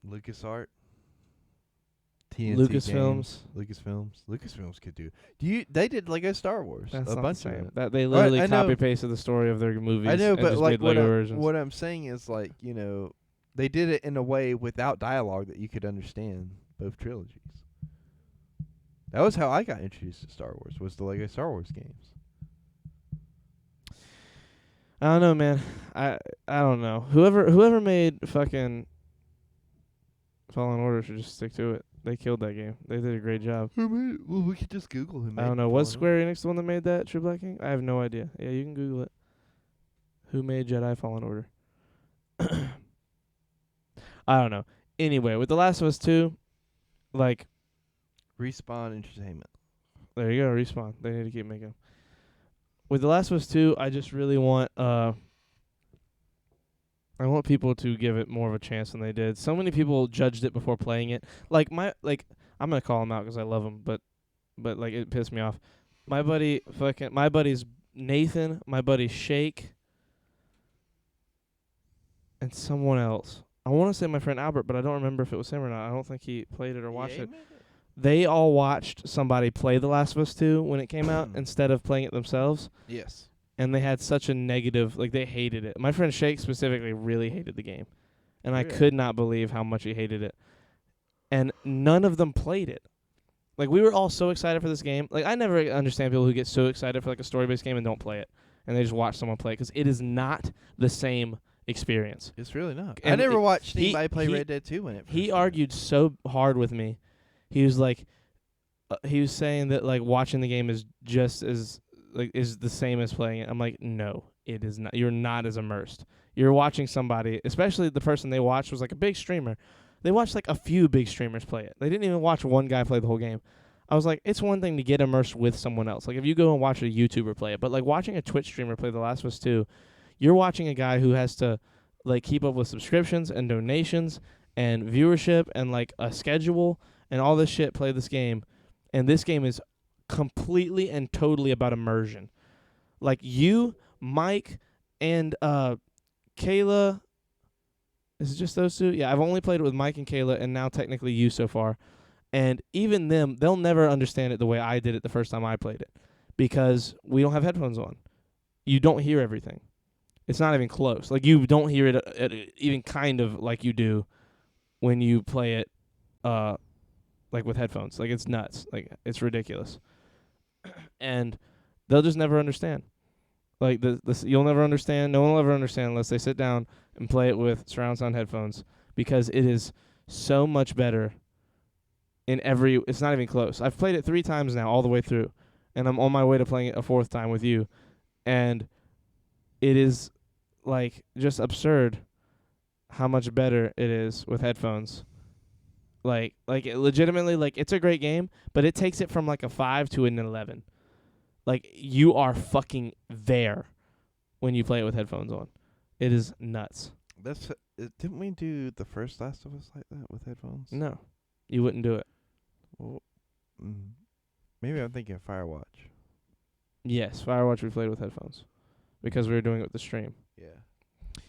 LucasArts, TNT Lucasfilms. Lucasfilms could do. They did Lego Star Wars. That's a not bunch the same. of it. That they literally copy pasted the story of their movies. I know, and but just like made Lego versions. what I'm saying is like they did it in a way without dialogue that you could understand both trilogies. That was how I got introduced to Star Wars. Was the Lego Star Wars games. I don't know, man. I don't know. Whoever made fucking Fallen Order should just stick to it. They killed that game. They did a great job. Who made it? Well, we could just Google who made it. I don't know. Was Square Enix the one that made that, True Black King? I have no idea. Yeah, you can Google it. Who made Jedi Fallen Order? I don't know. Anyway, with The Last of Us 2, like... Respawn Entertainment. There you go, Respawn. They need to keep making them. With The Last of Us 2, I just really want... I want people to give it more of a chance than they did. So many people judged it before playing it. I'm gonna call them out because I love them, but like it pissed me off. My buddies Nathan, my buddy Shake, and someone else. I want to say my friend Albert, but I don't remember if it was him or not. I don't think he played it or watched it. They all watched somebody play The Last of Us 2 when it came out instead of playing it themselves. Yes. And they had such a negative, like they hated it. My friend Shake specifically really hated the game. And I could not believe how much he hated it. And none of them played it. Like we were all so excited for this game. Like I never understand people who get so excited for like a story-based game and don't play it. And they just watch someone play it because it is not the same experience. It's really not. And I never watched anybody play Red Dead 2 when it first He argued so hard with me. He was like, he was saying that like watching the game is just as like is the same as playing it. I'm like, no, it is not. You're not as immersed. You're watching somebody, especially the person they watched was like a big streamer. They watched like a few big streamers play it. They didn't even watch one guy play the whole game. I was like, it's one thing to get immersed with someone else. Like if you go and watch a YouTuber play it, but like watching a Twitch streamer play The Last of Us 2, you're watching a guy who has to like keep up with subscriptions and donations and viewership and like a schedule and all this shit play this game. And this game is completely and totally about immersion. Like you, Mike, and Kayla. Is it just those two? Yeah, I've only played it with Mike and Kayla, and now technically you so far. And even them, they'll never understand it the way I did it the first time I played it, because we don't have headphones on. You don't hear everything. It's not even close. Like, you don't hear it even kind of like you do when you play it like with headphones. Like, it's nuts. Like, it's ridiculous. And they'll just never understand. Like, this, you'll never understand. No one will ever understand unless they sit down and play it with surround sound headphones, because it is so much better in every... It's not even close. I've played it 3 times now all the way through, and I'm on my way to playing it a 4th time with you. And it is, like, just absurd how much better it is with headphones. Like it legitimately, like, it's a great game, but it takes it from, like, a 5 to an 11. Like, you are fucking there when you play it with headphones on. It is nuts. Didn't we do the first Last of Us like that with headphones? No, you wouldn't do it. Well, maybe I'm thinking Firewatch. Yes, Firewatch we played with headphones because we were doing it with the stream. Yeah.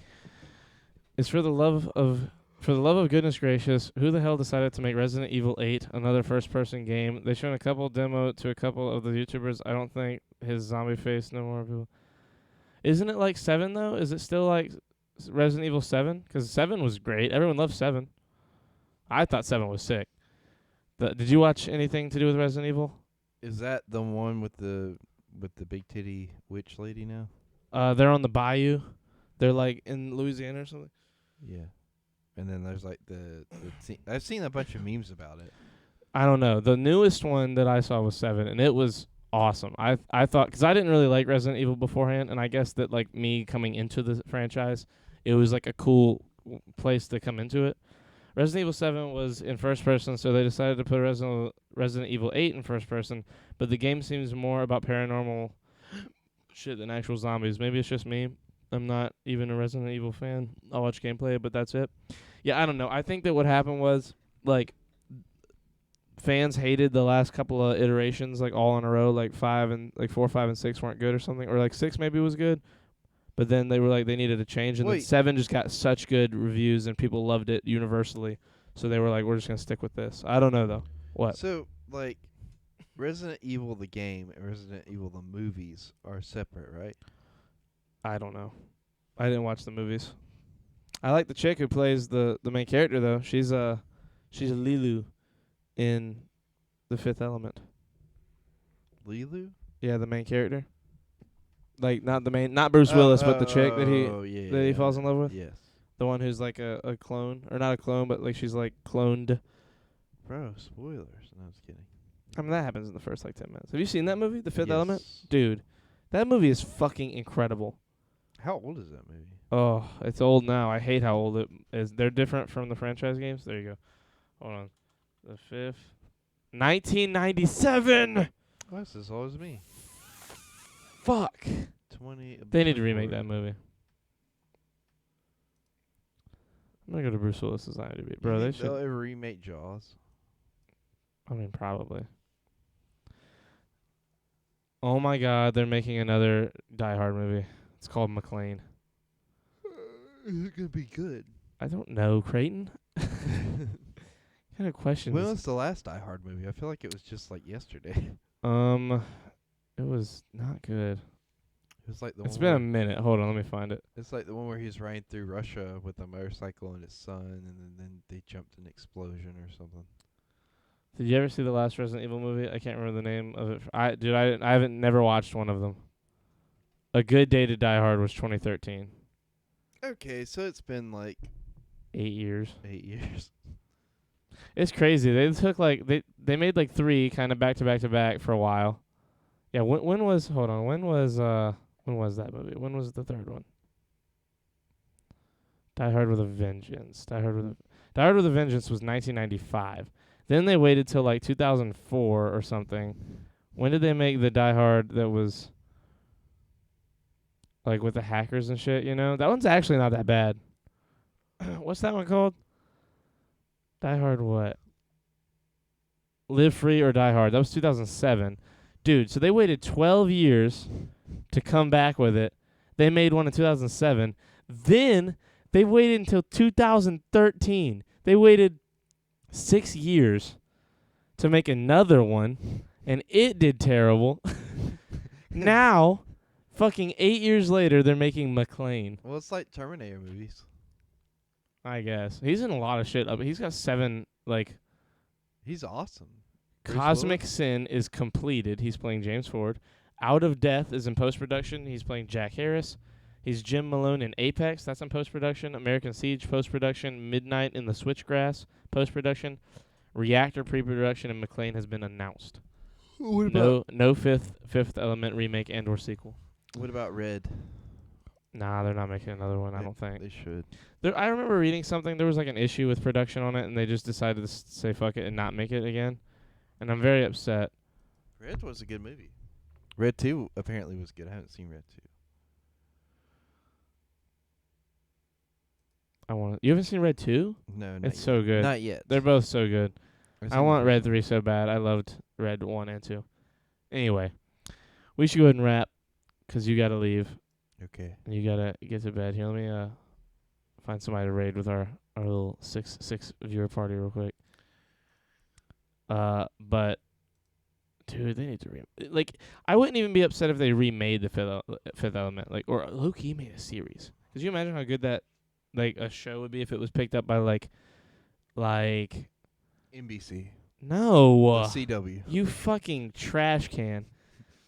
It's for the love of goodness gracious, who the hell decided to make Resident Evil 8 another first-person game? They showed a couple demo to a couple of the YouTubers. I don't think his zombie face no more people. Isn't it like 7 though? Is it still like Resident Evil 7? Because 7 was great. Everyone loved 7. I thought 7 was sick. Did you watch anything to do with Resident Evil? Is that the one with the big titty witch lady now? They're on the bayou. They're like in Louisiana or something. Yeah. And then there's like I've seen a bunch of memes about it. I don't know. The newest one that I saw was 7, and it was awesome. I thought, because I didn't really like Resident Evil beforehand, and I guess that, like, me coming into the franchise, it was like a cool place to come into it. Resident Evil 7 was in first person, so they decided to put Resident Evil 8 in first person, but the game seems more about paranormal shit than actual zombies. Maybe it's just me. I'm not even a Resident Evil fan. I'll watch gameplay, but that's it. Yeah, I don't know. I think that what happened was, like, fans hated the last couple of iterations, like, all in a row. Like 4, 5, and 6 weren't good or something, or like 6 maybe was good. But then they were like, they needed a change, and then 7 just got such good reviews and people loved it universally. So they were like, we're just gonna stick with this. I don't know though. What? So, like, Resident Evil the game and Resident Evil the movies are separate, right? I don't know. I didn't watch the movies. I like the chick who plays the main character though. She's Lilu in The Fifth Element. Lilu? Yeah, the main character. Like, not Bruce Willis, but the chick that he falls in love with. Yes. The one who's like a clone, or not a clone, but like she's like cloned. Bro, spoilers. No, I was kidding. I mean, that happens in the first like 10 minutes. Have you seen that movie, The Fifth Yes. Element? Dude, that movie is fucking incredible. How old is that movie? Oh, it's old now. I hate how old it is. They're different from the franchise games. There you go. Hold on. The fifth. 1997! Oh, that's as old as me. Fuck. 20. They need to remake that movie. I'm gonna go to Bruce Willis's IMDb. Bro, they should. They'll ever remake Jaws? I mean, probably. Oh my god, they're making another Die Hard movie. It's called McClane. Is it gonna be good? I don't know, Creighton. What kind of questions? When was the last Die Hard movie? I feel like it was just like yesterday. It was not good. It was like the It's one been a where minute. Hold on, let me find it. it's like the one where he's riding through Russia with a motorcycle and his son, and then they jumped an explosion or something. Did you ever see the last Resident Evil movie? I can't remember the name of it. I haven't never watched one of them. A Good Day to Die Hard was 2013. Okay, so it's been like 8 years. 8 years. It's crazy. They took like they made like 3 kind of back to back to back for a while. Yeah, when was that movie? When was the third one? Die Hard with a Vengeance. Die Hard with a Vengeance was 1995. Then they waited till like 2004 or something. When did they make the Die Hard that was like with the hackers and shit, you know? That one's actually not that bad. What's that one called? Die Hard what? Live Free or Die Hard. That was 2007. Dude, so they waited 12 years to come back with it. They made one in 2007. Then they waited until 2013. They waited 6 years to make another one, and it did terrible. Now, fucking 8 years later, they're making McClane. Well, it's like Terminator movies. I guess. He's in a lot of shit. He's got 7, like... He's awesome. Bruce Cosmic Willis? Sin is completed. He's playing James Ford. Out of Death is in post-production. He's playing Jack Harris. He's Jim Malone in Apex. That's in post-production. American Siege, post-production. Midnight in the Switchgrass, post-production. Reactor, pre-production, and McClane has been announced. No Fifth Element remake and or sequel. What about Red? Nah, they're not making another one, I don't think. They should. I remember reading something. There was like an issue with production on it, and they just decided to say fuck it and not make it again. And I'm very upset. Red was a good movie. Red 2 apparently was good. I haven't seen Red 2. You haven't seen Red 2? No, not It's yet. so good. Not yet. They're both so good. I've I seen want the Red first 3 so bad. I loved Red 1 and 2. Anyway, we should go ahead and wrap because you got to leave. one. Okay. And you got to get to bed. Here, let me find somebody to raid with our little six viewer party real quick. But, dude, they need to I wouldn't even be upset if they remade the Fifth Element. Or low-key made a series. Could you imagine how good that, a show would be if it was picked up by, NBC. No. CW. You fucking trash can.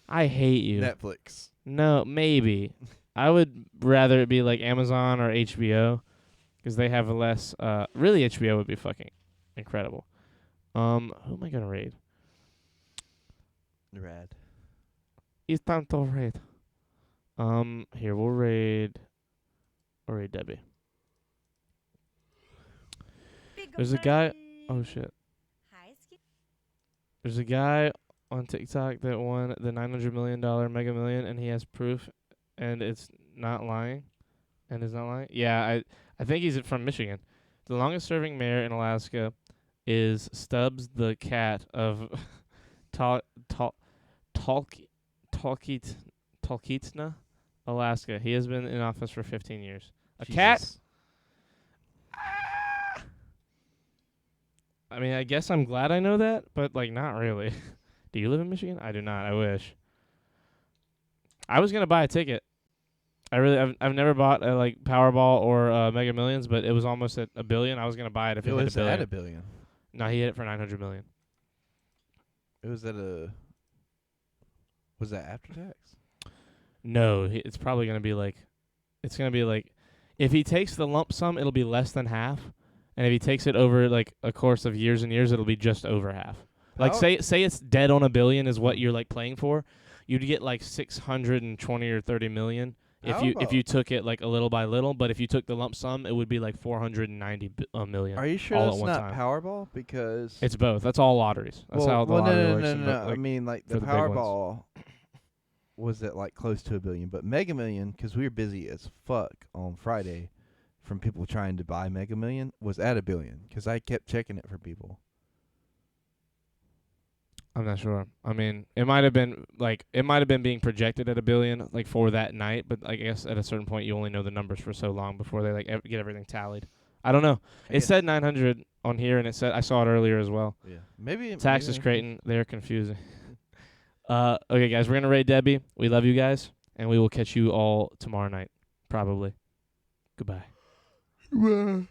I hate you. Netflix. No, maybe. I would rather it be like Amazon or HBO because they have a less... really, HBO would be fucking incredible. Who am I going to raid? Rad. It's time to raid. Here, we'll raid Debbie. There's a guy... Oh, shit. There's a guy on TikTok that won the $900 million Mega Million, and he has proof, and it's not lying. And it's not lying? Yeah, I think he's from Michigan. The longest-serving mayor in Alaska is Stubbs the cat of Talkeetna, Alaska. He has been in office for 15 years. A cat? I mean, I guess I'm glad I know that, but, not really. Do you live in Michigan? I do not. I wish. I was going to buy a ticket. I've never bought a, Powerball or Mega Millions, but it was almost at $1 billion. I was going to buy it if it hit $1 billion. At $1 billion. No, he hit it for $900 million. It was at a... Was that after tax? No, it's probably going to be it's going to be if he takes the lump sum, it'll be less than half. And if he takes it over a course of years and years, it'll be just over half. Say it's dead on $1 billion is what you're playing for, you'd get 620 or 30 million if you took it a little by little. But if you took the lump sum, it would be 490 million. Are you sure all that's at one not time. Powerball? Because It's both. That's all lotteries. That's how the lottery works. No. I mean, the for the big Powerball was at close to $1 billion, but Mega Million, because we were busy as fuck on Friday. From people trying to buy Mega Million was at $1 billion because I kept checking it for people. I'm not sure. I mean, it might have been being projected at $1 billion for that night, but I guess at a certain point you only know the numbers for so long before they get everything tallied. I don't know. It said 900 on here, and it said I saw it earlier as well. Yeah, maybe Taxes Creighton, they're confusing. Okay, guys, we're gonna raid Debbie. We love you guys, and we will catch you all tomorrow night, probably. Goodbye. Well.